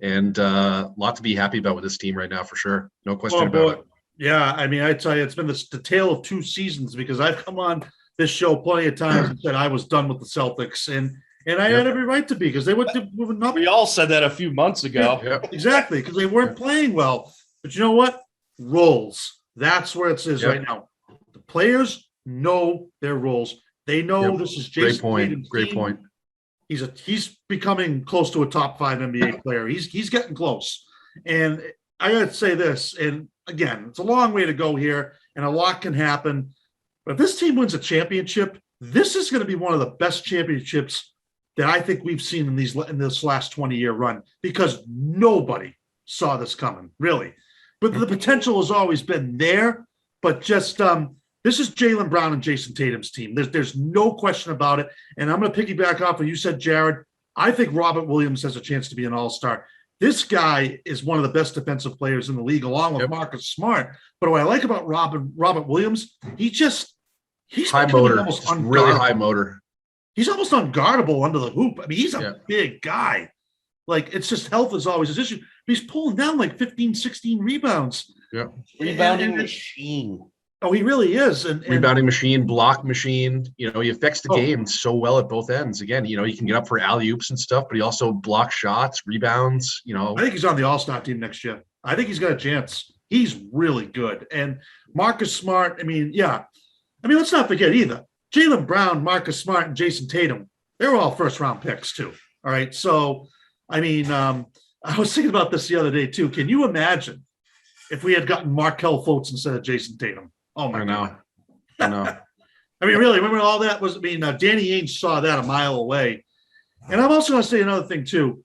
Speaker 3: and a lot to be happy about with this team right now for sure. No question about it.
Speaker 2: Yeah, I mean, I tell you, it's been the tale of two seasons, because I've come on this show plenty of times and said I was done with the Celtics, and I had every right to be, because they would not.
Speaker 1: We all said that a few months ago.
Speaker 2: Yeah, exactly, because they weren't playing well. But you know what? Roles. That's where it is right now. The players know their roles. They know this is Jason Tatum's
Speaker 3: Great
Speaker 2: team.
Speaker 3: point.
Speaker 2: He's becoming close to a top 5 NBA player. He's getting close. And I got to say this, and again, it's a long way to go here, and a lot can happen. But if this team wins a championship, this is going to be one of the best championships that I think we've seen in this last 20-year run, because nobody saw this coming, really. But the potential has always been there. But just this is Jaylen Brown and Jason Tatum's team. There's no question about it. And I'm going to piggyback off what you said, Jared. I think Robert Williams has a chance to be an all-star. This guy is one of the best defensive players in the league, along with Marcus Smart. But what I like about Robert Williams, he's
Speaker 3: high motor, really high motor.
Speaker 2: He's almost unguardable under the hoop. I mean, he's a big guy. Like, it's just health is always his issue. But he's pulling down like 15, 16 rebounds.
Speaker 3: Yeah.
Speaker 1: Rebounding machine.
Speaker 2: Oh, he really is. And
Speaker 3: rebounding machine, block machine. He affects the game so well at both ends. Again, he can get up for alley-oops and stuff, but he also blocks shots, rebounds,
Speaker 2: I think he's on the all-star team next year. I think he's got a chance. He's really good. And Marcus Smart, let's not forget either. Jaylen Brown, Marcus Smart, and Jason Tatum, they're all first-round picks too. All right. So, I was thinking about this the other day too. Can you imagine if we had gotten Markelle Fultz instead of Jason Tatum? Oh my God.
Speaker 3: I know.
Speaker 2: Really, remember all that was, Danny Ainge saw that a mile away. And I'm also going to say another thing too.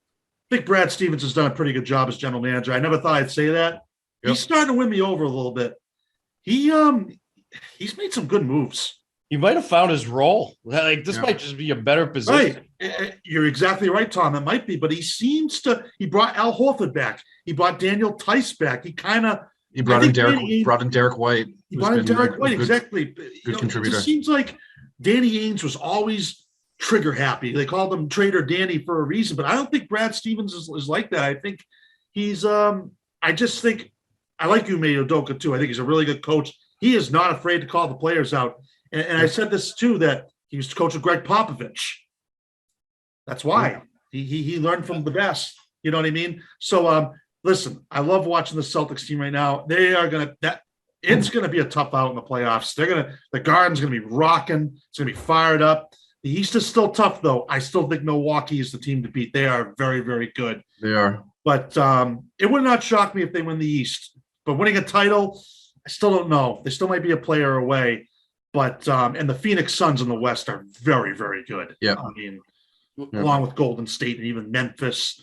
Speaker 2: I think Brad Stevens has done a pretty good job as general manager. I never thought I'd say that. Yep. He's starting to win me over a little bit. He's made some good moves.
Speaker 1: He might have found his role. Like, this might just be a better position.
Speaker 2: Right. You're exactly right, Tom. It might be, but he brought Al Horford back. He brought Daniel Tice back. He brought in Derek
Speaker 3: White.
Speaker 2: He brought in Derek White, exactly.
Speaker 3: Good contributor.
Speaker 2: It seems like Danny Ainge was always trigger happy. They called him Trader Danny for a reason, but I don't think Brad Stevens is like that. I think he's I just think I like Ime Udoka too. I think he's a really good coach. He is not afraid to call the players out. And I said this too, that he used to coach with Greg Popovich. That's why he learned from the best. You know what I mean? So listen, I love watching the Celtics team right now. They are It's going to be a tough out in the playoffs. The Garden's going to be rocking. It's going to be fired up. The East is still tough, though. I still think Milwaukee is the team to beat. They are very, very good.
Speaker 3: They are.
Speaker 2: But it would not shock me if they win the East. But winning a title, I still don't know. They still might be a player away. But and the Phoenix Suns in the West are very, very good.
Speaker 3: Yeah.
Speaker 2: I mean, along with Golden State and even Memphis.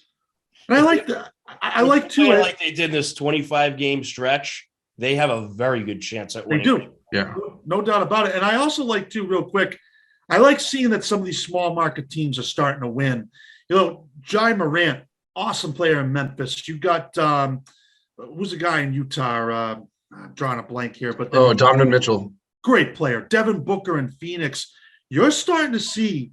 Speaker 2: And I like that. I like too.
Speaker 1: Like they did this 25-game stretch. They have a very good chance at winning.
Speaker 2: They do.
Speaker 3: Yeah.
Speaker 2: No doubt about it. And I also like too, real quick, I like seeing that some of these small market teams are starting to win. You know, Jai Morant, awesome player in Memphis. You got who's the guy in Utah? I'm drawing a blank here, but
Speaker 3: Donovan Mitchell.
Speaker 2: Great player. Devin Booker in Phoenix. You're starting to see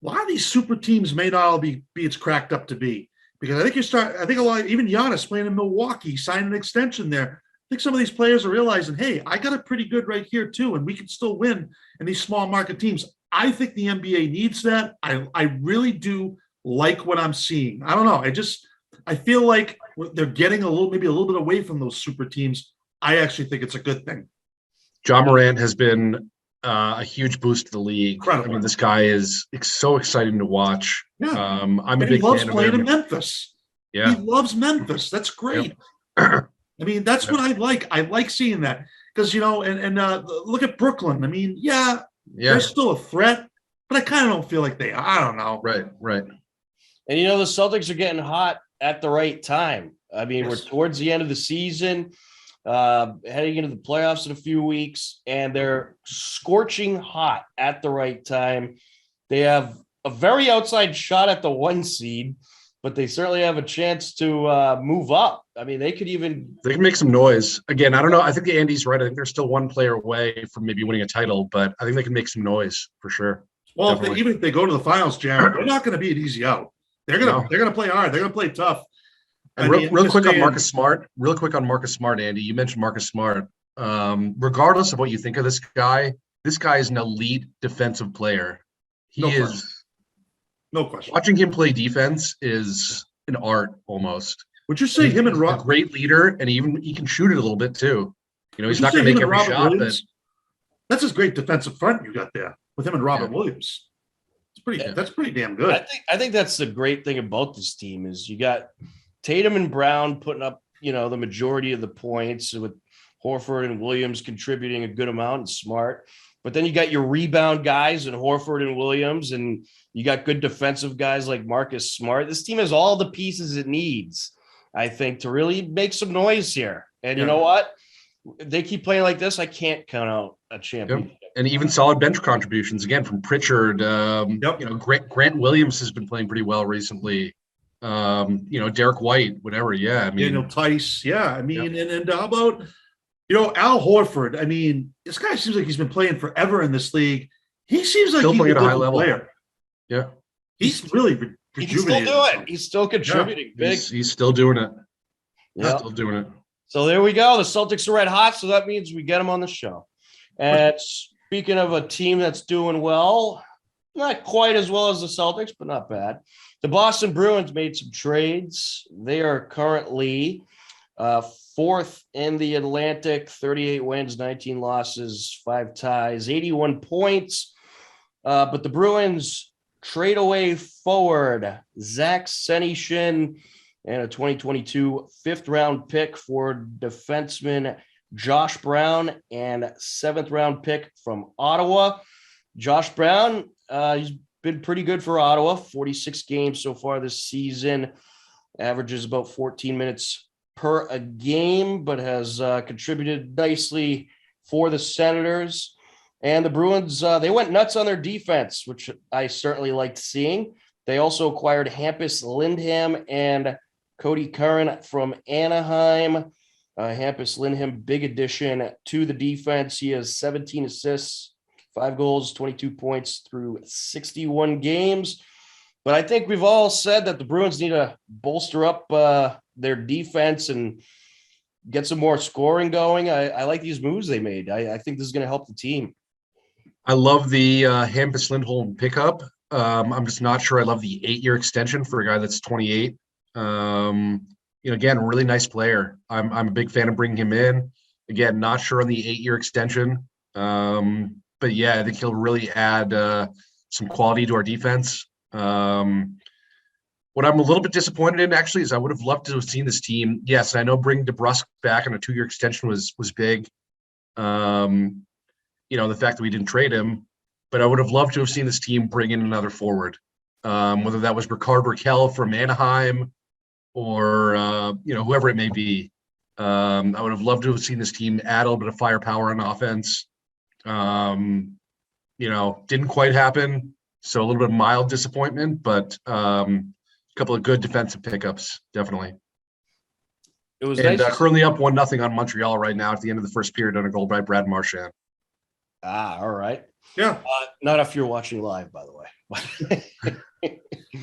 Speaker 2: a lot of these super teams may not all be it's cracked up to be. Because I think a lot, even Giannis playing in Milwaukee, signed an extension there. I think some of these players are realizing, hey, I got it pretty good right here too, and we can still win in these small market teams. I think the NBA needs that. I really do like what I'm seeing. I don't know. I feel like they're getting maybe a little bit away from those super teams. I actually think it's a good thing.
Speaker 3: John Morant has been a huge boost to the league.
Speaker 2: Incredible.
Speaker 3: I mean, this guy is so exciting to watch.
Speaker 2: Yeah.
Speaker 3: I'm a big
Speaker 2: he loves
Speaker 3: fan of
Speaker 2: playing
Speaker 3: him.
Speaker 2: in Memphis.
Speaker 3: Yeah.
Speaker 2: He loves Memphis. That's great.
Speaker 3: Yep.
Speaker 2: I mean, that's what I like. I like seeing that because, and look at Brooklyn. I mean, they're still a threat, but I kind of don't feel like they are. I don't know.
Speaker 3: Right.
Speaker 1: And, the Celtics are getting hot at the right time. I mean, We're towards the end of the season, heading into the playoffs in a few weeks, and they're scorching hot at the right time. They have a very outside shot at the 1 seed, but they certainly have a chance to move up. I mean, they can
Speaker 3: make some noise. Again, I don't know. I think Andy's right. I think they're still one player away from maybe winning a title, but I think they can make some noise for sure.
Speaker 2: Well, even if they go to the finals, Jared, they're not going to be an easy out. They're going to play hard. They're going to play tough.
Speaker 3: And real quick on Marcus Smart, Andy, you mentioned Marcus Smart. Regardless of what you think of this guy is an elite defensive player.
Speaker 2: No question.
Speaker 3: Watching him play defense is an art almost.
Speaker 2: Would you say him and
Speaker 3: Rob? A great leader, and he can shoot it a little bit too. He's not going to make every shot. But
Speaker 2: that's his great defensive front you got there with him and Robert Williams. It's pretty. Yeah. That's pretty damn good.
Speaker 1: I think that's the great thing about this team is you got Tatum and Brown putting up the majority of the points with Horford and Williams contributing a good amount and Smart. But then you got your rebound guys in Horford and Williams, and you got good defensive guys like Marcus Smart. This team has all the pieces it needs, I think, to really make some noise here. And you know what? They keep playing like this, I can't count out a championship.
Speaker 3: Yep. And even solid bench contributions, again, from Pritchard. Grant Williams has been playing pretty well recently. Derek White, whatever. Yeah. I mean,
Speaker 2: Daniel Tice. Yeah. I mean, and how about, Al Horford? I mean, this guy seems like he's been playing forever in this league. He seems like
Speaker 3: still
Speaker 2: he's
Speaker 3: playing
Speaker 2: a
Speaker 3: at a high level.
Speaker 2: Player.
Speaker 3: Yeah.
Speaker 2: He's really
Speaker 1: he can still do it. He's still contributing.
Speaker 3: Yeah. He's still doing it.
Speaker 1: Yeah.
Speaker 3: Still doing it.
Speaker 1: So there we go. The Celtics are red hot, so that means we get them on the show. And speaking of a team that's doing well, not quite as well as the Celtics, but not bad. The Boston Bruins made some trades. They are currently fourth in the Atlantic, 38 wins, 19 losses, 5 ties, 81 points. But the Bruins trade away forward Zach Senyshyn and a 2022 fifth-round pick for defenseman Josh Brown and 7th-round pick from Ottawa. Josh Brown, he's been pretty good for Ottawa, 46 games so far this season, averages about 14 minutes per a game, but has contributed nicely for the Senators. And the Bruins, they went nuts on their defense, which I certainly liked seeing. They also acquired Hampus Lindholm and Cody Curran from Anaheim. Hampus Lindholm, big addition to the defense. He has 17 assists, 5 goals, 22 points through 61 games. But I think we've all said that the Bruins need to bolster up their defense and get some more scoring going. I like these moves they made. I think this is going to help the team.
Speaker 3: I love the Hampus Lindholm pickup. I'm just not sure I love the 8-year extension for a guy that's 28. Again, a really nice player. I'm a big fan of bringing him in. Again, not sure on the 8-year extension. But yeah, I think he'll really add some quality to our defense. What I'm a little bit disappointed in actually is I would have loved to have seen this team. Yes, I know bringing DeBrusque back on a 2-year extension was big. The fact that we didn't trade him, but I would have loved to have seen this team bring in another forward, whether that was Ricard Raquel from Anaheim or whoever it may be. I would have loved to have seen this team add a little bit of firepower on offense. Didn't quite happen. So a little bit of mild disappointment, but a couple of good defensive pickups, definitely.
Speaker 1: It was
Speaker 3: nice. Currently up 1-0 on Montreal right now at the end of the first period on a goal by Brad Marchand.
Speaker 1: All right.
Speaker 2: Yeah.
Speaker 1: Not if you're watching live, by the way.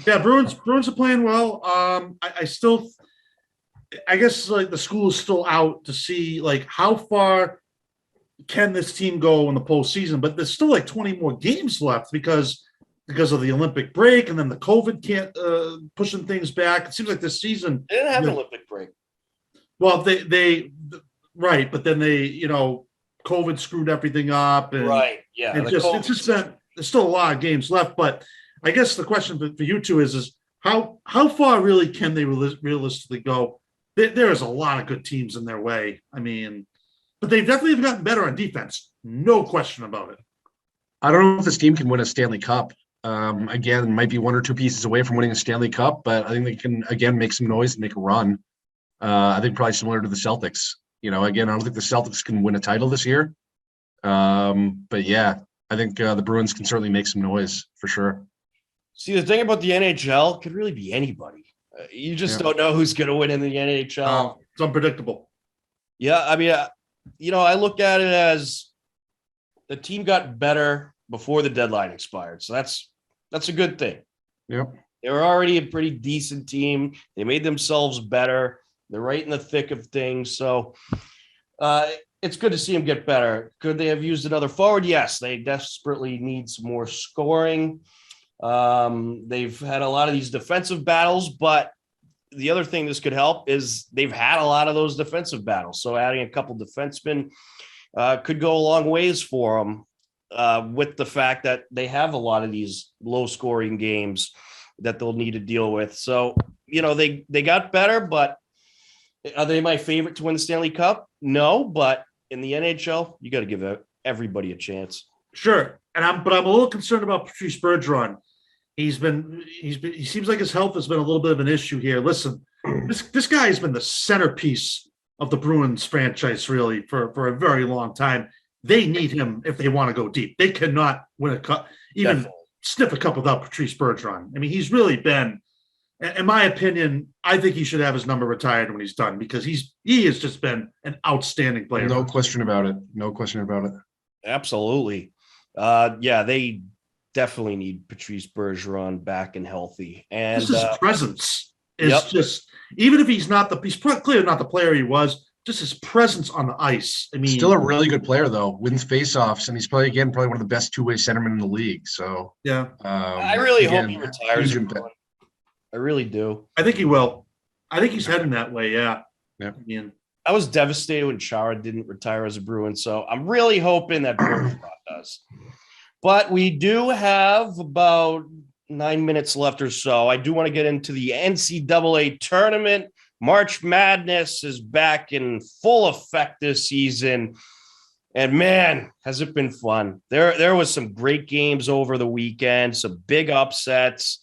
Speaker 2: Yeah, Bruins are playing well. I guess like the school is still out to see like how far can this team go in the postseason, but there's still like 20 more games left because of the Olympic break and then the COVID can't pushing things back. It seems like this season
Speaker 1: they didn't have an Olympic break.
Speaker 2: Well, they right, but then COVID screwed everything up, and
Speaker 1: right, yeah,
Speaker 2: it's just been there's still a lot of games left. But I guess the question for you two is how far really can they realistically go? There is a lot of good teams in their way. I mean, but they've definitely gotten better on defense, no question about it.
Speaker 3: I don't know if this team can win a Stanley Cup. Again, might be 1 or 2 pieces away from winning a Stanley Cup, but I think they can again make some noise and make a run. I think probably similar to the Celtics. Again, I don't think the Celtics can win a title this year. But yeah, I think the Bruins can certainly make some noise for sure.
Speaker 1: See, the thing about the NHL could really be anybody. You just don't know who's going to win in the NHL.
Speaker 2: It's unpredictable.
Speaker 1: Yeah, I mean, I look at it as the team got better before the deadline expired. So that's a good thing.
Speaker 3: Yep.
Speaker 1: They were already a pretty decent team. They made themselves better. They're right in the thick of things. So it's good to see them get better. Could they have used another forward? Yes, they desperately need some more scoring. They've had a lot of these defensive battles, but the other thing this could help is they've had a lot of those defensive battles. So adding a couple defensemen could go a long ways for them with the fact that they have a lot of these low scoring games that they'll need to deal with. So, they got better, but are they my favorite to win the Stanley Cup? No, but in the NHL, you got to give everybody a chance.
Speaker 2: Sure. But I'm a little concerned about Patrice Bergeron. He seems like his health has been a little bit of an issue here. Listen, this guy has been the centerpiece of the Bruins franchise really for a very long time. They need him if they want to go deep. They cannot win a cup, even sniff a cup without Patrice Bergeron. I mean, he's really been, in my opinion, I think he should have his number retired when he's done because he has just been an outstanding player.
Speaker 3: No question about it. No question about it.
Speaker 1: Absolutely. They definitely need Patrice Bergeron back and healthy. And
Speaker 2: just his presence is just, even if he's clearly not the player he was, just his presence on the ice. I mean,
Speaker 3: still a really good player though, wins faceoffs, and he's probably one of the best two-way centermen in the league. So
Speaker 2: yeah,
Speaker 1: I really hope he retires. I really do.
Speaker 2: I think he will. I think he's heading that way. Yeah.
Speaker 3: Yeah.
Speaker 2: I mean,
Speaker 1: I was devastated when Chara didn't retire as a Bruin, so I'm really hoping that Bergeron does. But we do have about 9 minutes left or so. I do want to get into the NCAA tournament. March Madness is back in full effect this season. And man, has it been fun. There was some great games over the weekend, some big upsets.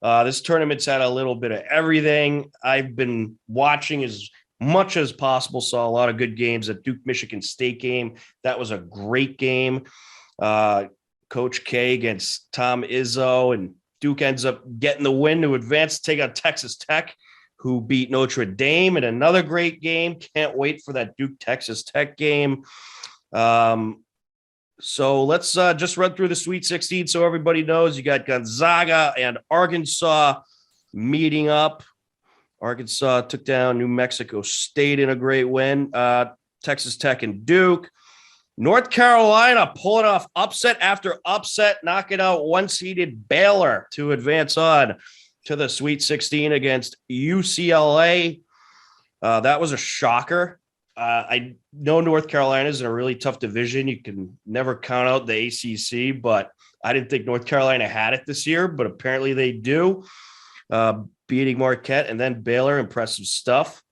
Speaker 1: This tournament's had a little bit of everything. I've been watching as much as possible, saw a lot of good games. At Duke-Michigan State game, that was a great game. Coach K against Tom Izzo, and Duke ends up getting the win to advance to take out Texas Tech, who beat Notre Dame in another great game. Can't wait for that Duke-Texas Tech game. So let's just run through the Sweet 16 so everybody knows. You got Gonzaga and Arkansas meeting up. Arkansas took down New Mexico State in a great win. Texas Tech and Duke. North Carolina pulling off upset after upset, knocking out one-seeded Baylor to advance on to the Sweet 16 against UCLA. That was a shocker. I know North Carolina's in a really tough division. You can never count out the ACC, but I didn't think North Carolina had it this year, but apparently they do. Beating Marquette and then Baylor, impressive stuff.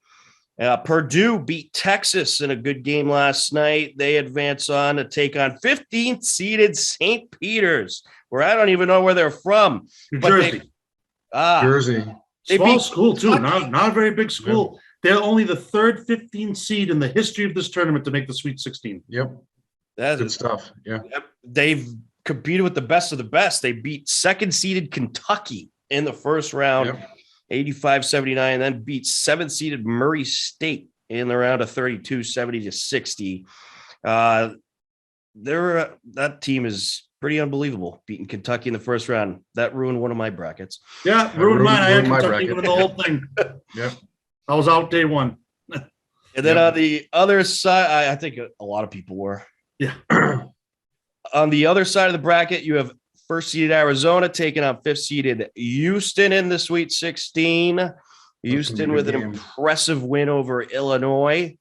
Speaker 1: Purdue beat Texas in a good game last night. They advance on to take on 15th seeded St. Peter's, where I don't even know where they're from.
Speaker 2: New Jersey.
Speaker 3: Jersey.
Speaker 2: Small school, too. Not a very big school. They're only the third 15 seed in the history of this tournament to make the Sweet 16.
Speaker 3: Yep.
Speaker 1: That's
Speaker 3: good stuff. Yeah.
Speaker 1: They've competed with the best of the best. They beat second seeded Kentucky in the first round, 85-79, and then beat seventh seeded Murray State in the round of 32, 70-60. That team is pretty unbelievable, beating Kentucky in the first round. That ruined one of my brackets.
Speaker 2: Yeah, ruined mine. I had Kentucky winning the whole thing.
Speaker 3: Yeah.
Speaker 2: I was out day one.
Speaker 1: And then on the other side, I think a lot of people were.
Speaker 2: Yeah.
Speaker 1: On the other side of the bracket, you have first seeded Arizona taking on fifth seeded Houston in the Sweet 16. Houston with an impressive win over Illinois.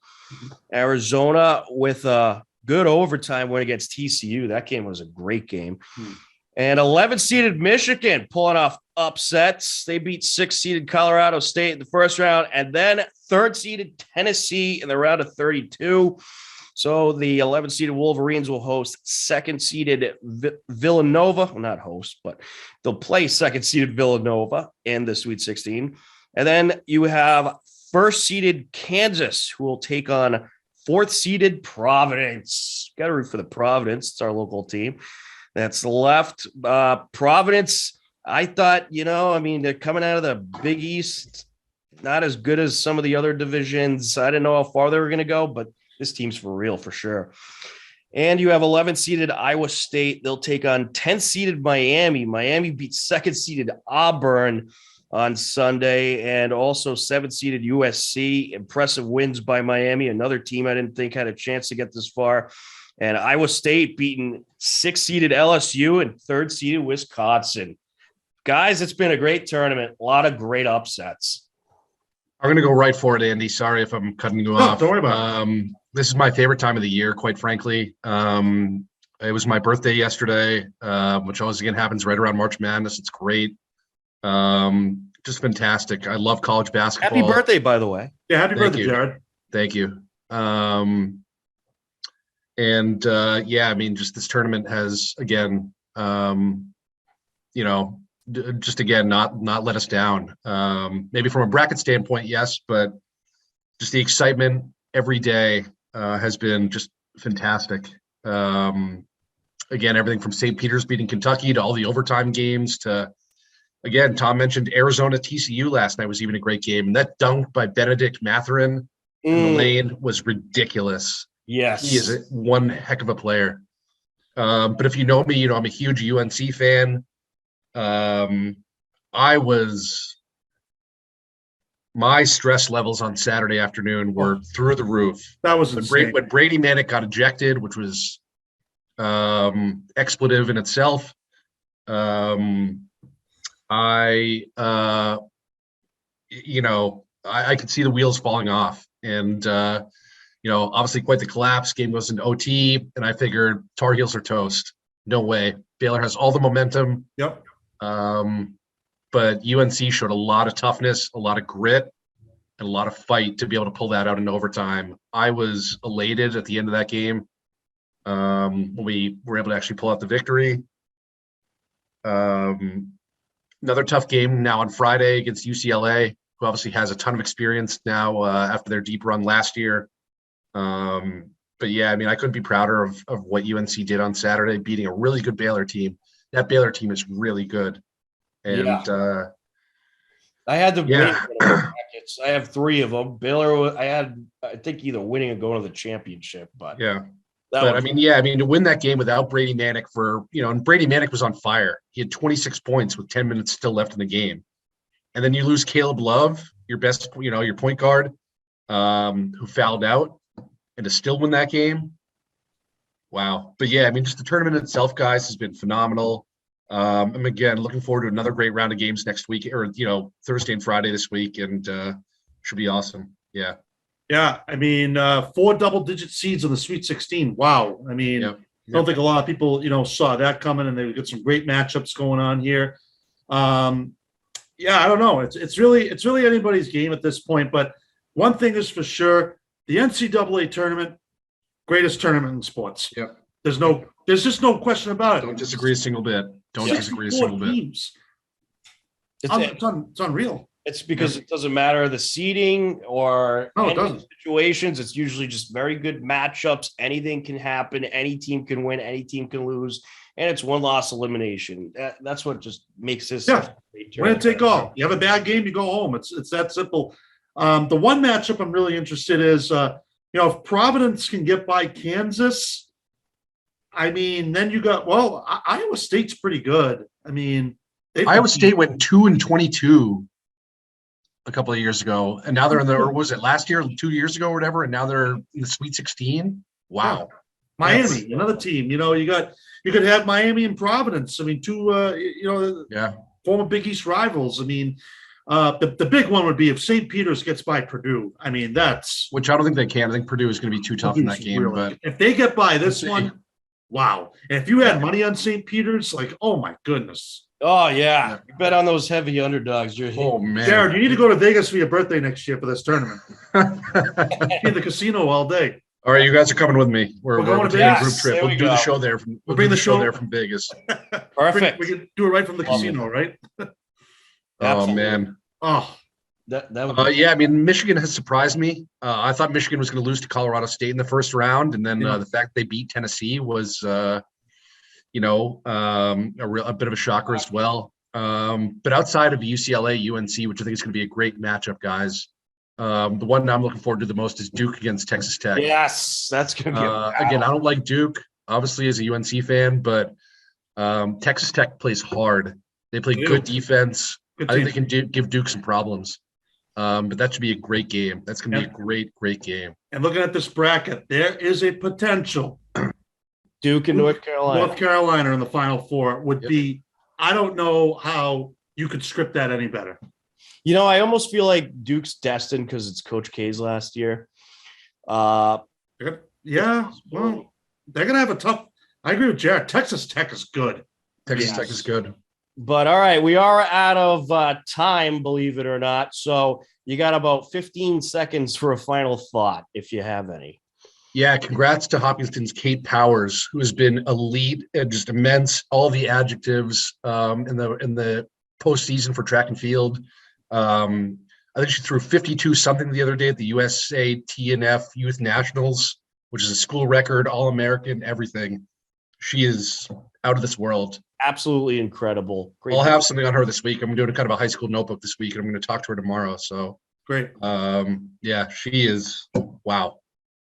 Speaker 1: Arizona with a good overtime win against TCU. That game was a great game. And 11th seeded Michigan pulling off upsets. They beat 6th seeded Colorado State in the first round, and then 3rd seeded Tennessee in the round of 32. So the 11th seeded Wolverines will host 2nd seeded Villanova. Well, not host, but they'll play 2nd seeded Villanova in the Sweet 16. And then you have 1st seeded Kansas, who will take on 4th seeded Providence. Got to root for the Providence. It's our local team that's left. Providence, I thought, they're coming out of the Big East, not as good as some of the other divisions. I didn't know how far they were going to go, but this team's for real, for sure. And you have 11th seeded Iowa State. They'll take on 10th seeded Miami. Miami beat 2nd seeded Auburn on Sunday, and also 7th seeded USC. Impressive wins by Miami, another team I didn't think had a chance to get this far. And Iowa State beating 6th seeded LSU and 3rd seeded Wisconsin. Guys, it's been a great tournament. A lot of great upsets.
Speaker 3: I'm going to go right for it, Andy. Sorry if I'm cutting you off.
Speaker 2: Don't worry about it.
Speaker 3: This is my favorite time of the year, quite frankly. It was my birthday yesterday, which always again happens right around March Madness. It's great. Just fantastic. I love college basketball.
Speaker 1: Happy birthday, by the way.
Speaker 2: Yeah, happy birthday, Jared.
Speaker 3: Thank you. Just this tournament has again, just again not let us down. Maybe from a bracket standpoint, yes, but just the excitement every day has been just fantastic. Again, everything from St. Peter's beating Kentucky to all the overtime games to, again, Tom mentioned Arizona TCU last night was even a great game. And that dunk by Benedict Mathurin in the lane was ridiculous.
Speaker 1: Yes.
Speaker 3: He is one heck of a player. But if you know me, I'm a huge UNC fan. My stress levels on Saturday afternoon were through the roof.
Speaker 2: That was insane.
Speaker 3: When Brady Manick got ejected, which was expletive in itself. I could see the wheels falling off, and obviously quite the collapse. Game goes into OT, and I figured Tar Heels are toast. No way. Baylor has all the momentum.
Speaker 2: Yep.
Speaker 3: But UNC showed a lot of toughness, a lot of grit, and a lot of fight to be able to pull that out in overtime. I was elated at the end of that game when we were able to actually pull out the victory. Another tough game now on Friday against UCLA, who obviously has a ton of experience now after their deep run last year. But yeah, I couldn't be prouder of what UNC did on Saturday, beating a really good Baylor team. That Baylor team is really good. And
Speaker 1: I had the winning brackets. I have 3 of them. Baylor, I think either winning or going to the championship. But
Speaker 3: to win that game without Brady Manick and Brady Manick was on fire. He had 26 points with 10 minutes still left in the game. And then you lose Caleb Love, your best, your point guard, who fouled out, and to still win that game. Wow. But yeah, just the tournament itself, guys, has been phenomenal. I'm again looking forward to another great round of games next week, or Thursday and Friday this week, and should be awesome. Yeah.
Speaker 2: Yeah, I mean, 4 double-digit seeds in the Sweet 16. Wow. I mean, I don't think a lot of people, saw that coming, and they got some great matchups going on here. I don't know. It's really anybody's game at this point. But one thing is for sure: the NCAA tournament, greatest tournament in sports.
Speaker 3: Yep.
Speaker 2: There's just no question about it.
Speaker 3: Don't disagree a single bit. Don't disagree a single bit.
Speaker 2: It's unreal.
Speaker 1: It's because it doesn't matter the seeding or situations. It's usually just very good matchups. Anything can happen. Any team can win. Any team can lose. And it's one loss elimination. That's what just makes this.
Speaker 2: Yeah. Win and take all. You have a bad game, you go home. It's that simple. The one matchup I'm really interested is, if Providence can get by Kansas, I mean, then you got, Iowa State's pretty good. I mean,
Speaker 3: Iowa State went 2-22 a couple of years ago, and now they're in the, or was it last year, 2 years ago or whatever, and now they're in the Sweet 16. Wow.
Speaker 2: Miami, another team. You could have Miami and Providence. I mean, two former Big East rivals. I mean, the big one would be if St. Peter's gets by Purdue. I mean, that's
Speaker 3: which I don't think they can. I think Purdue is going to be too tough in that game.
Speaker 2: Really,
Speaker 3: but
Speaker 2: if they get by this one, wow. And if you had money on St. Peter's, like, oh my goodness.
Speaker 1: Oh yeah, you bet on those heavy underdogs.
Speaker 3: Oh man,
Speaker 2: Jared, you need to go to Vegas for your birthday next year for this tournament. Be in the casino all day.
Speaker 3: All right, you guys are coming with me. We're
Speaker 2: going to
Speaker 3: taking a
Speaker 1: Vegas.
Speaker 3: group trip. We'll do the show there. We'll bring the show there from Vegas.
Speaker 1: Perfect.
Speaker 2: We can do it right from the casino, right?
Speaker 3: Oh man.
Speaker 2: Oh,
Speaker 1: that would
Speaker 3: I mean, Michigan has surprised me. I thought Michigan was going to lose to Colorado State in the first round, and then the fact they beat Tennessee was, a bit of a shocker as well. But outside of UCLA, UNC, which I think is going to be a great matchup, guys. The one I'm looking forward to the most is Duke against Texas Tech.
Speaker 1: Yes, that's going to be
Speaker 3: again, I don't like Duke, obviously, as a UNC fan, but Texas Tech plays hard. They play good defense. I think they can give Duke some problems. But that should be a great game. That's going to be a great, great game.
Speaker 2: And looking at this bracket, there is a potential.
Speaker 1: Duke and North Carolina.
Speaker 2: North Carolina in the Final Four would be, I don't know how you could script that any better.
Speaker 1: I almost feel like Duke's destined because it's Coach K's last year.
Speaker 2: Well, they're going to have a tough – I agree with Jared. Texas Tech is good.
Speaker 3: Texas Tech is good.
Speaker 1: But, all right, we are out of time, believe it or not. So you got about 15 seconds for a final thought, if you have any.
Speaker 3: Yeah, congrats to Hopkinston's Kate Powers, who has been elite and just immense. All the adjectives in the postseason for track and field. I think she threw 52 something the other day at the USA TNF Youth Nationals, which is a school record, All-American, everything. She is out of this world.
Speaker 1: Absolutely incredible. Great.
Speaker 3: I'll have something on her this week. I'm doing a kind of a high school notebook this week, and I'm going to talk to her tomorrow. So
Speaker 2: great.
Speaker 3: She is wow.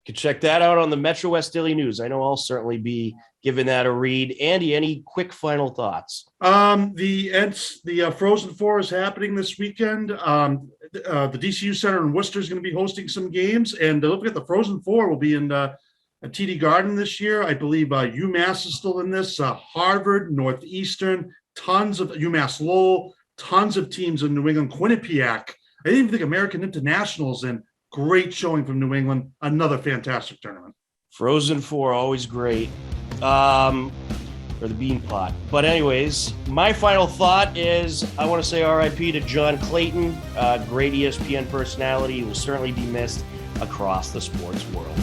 Speaker 1: You can check that out on the Metrowest Daily News. I know I'll certainly be giving that a read. Andy, any quick final thoughts?
Speaker 2: The Frozen Four is happening this weekend. The DCU Center in Worcester is going to be hosting some games, and don't forget the Frozen Four will be in a TD Garden this year. I believe UMass is still in this. Harvard, Northeastern, tons of UMass Lowell, tons of teams in New England. Quinnipiac. I didn't even think American International's in. Great showing from New England. Another fantastic tournament.
Speaker 1: Frozen Four, always great. Or the Bean Pot. But anyways, my final thought is I want to say RIP to John Clayton, great ESPN personality. He will certainly be missed across the sports world.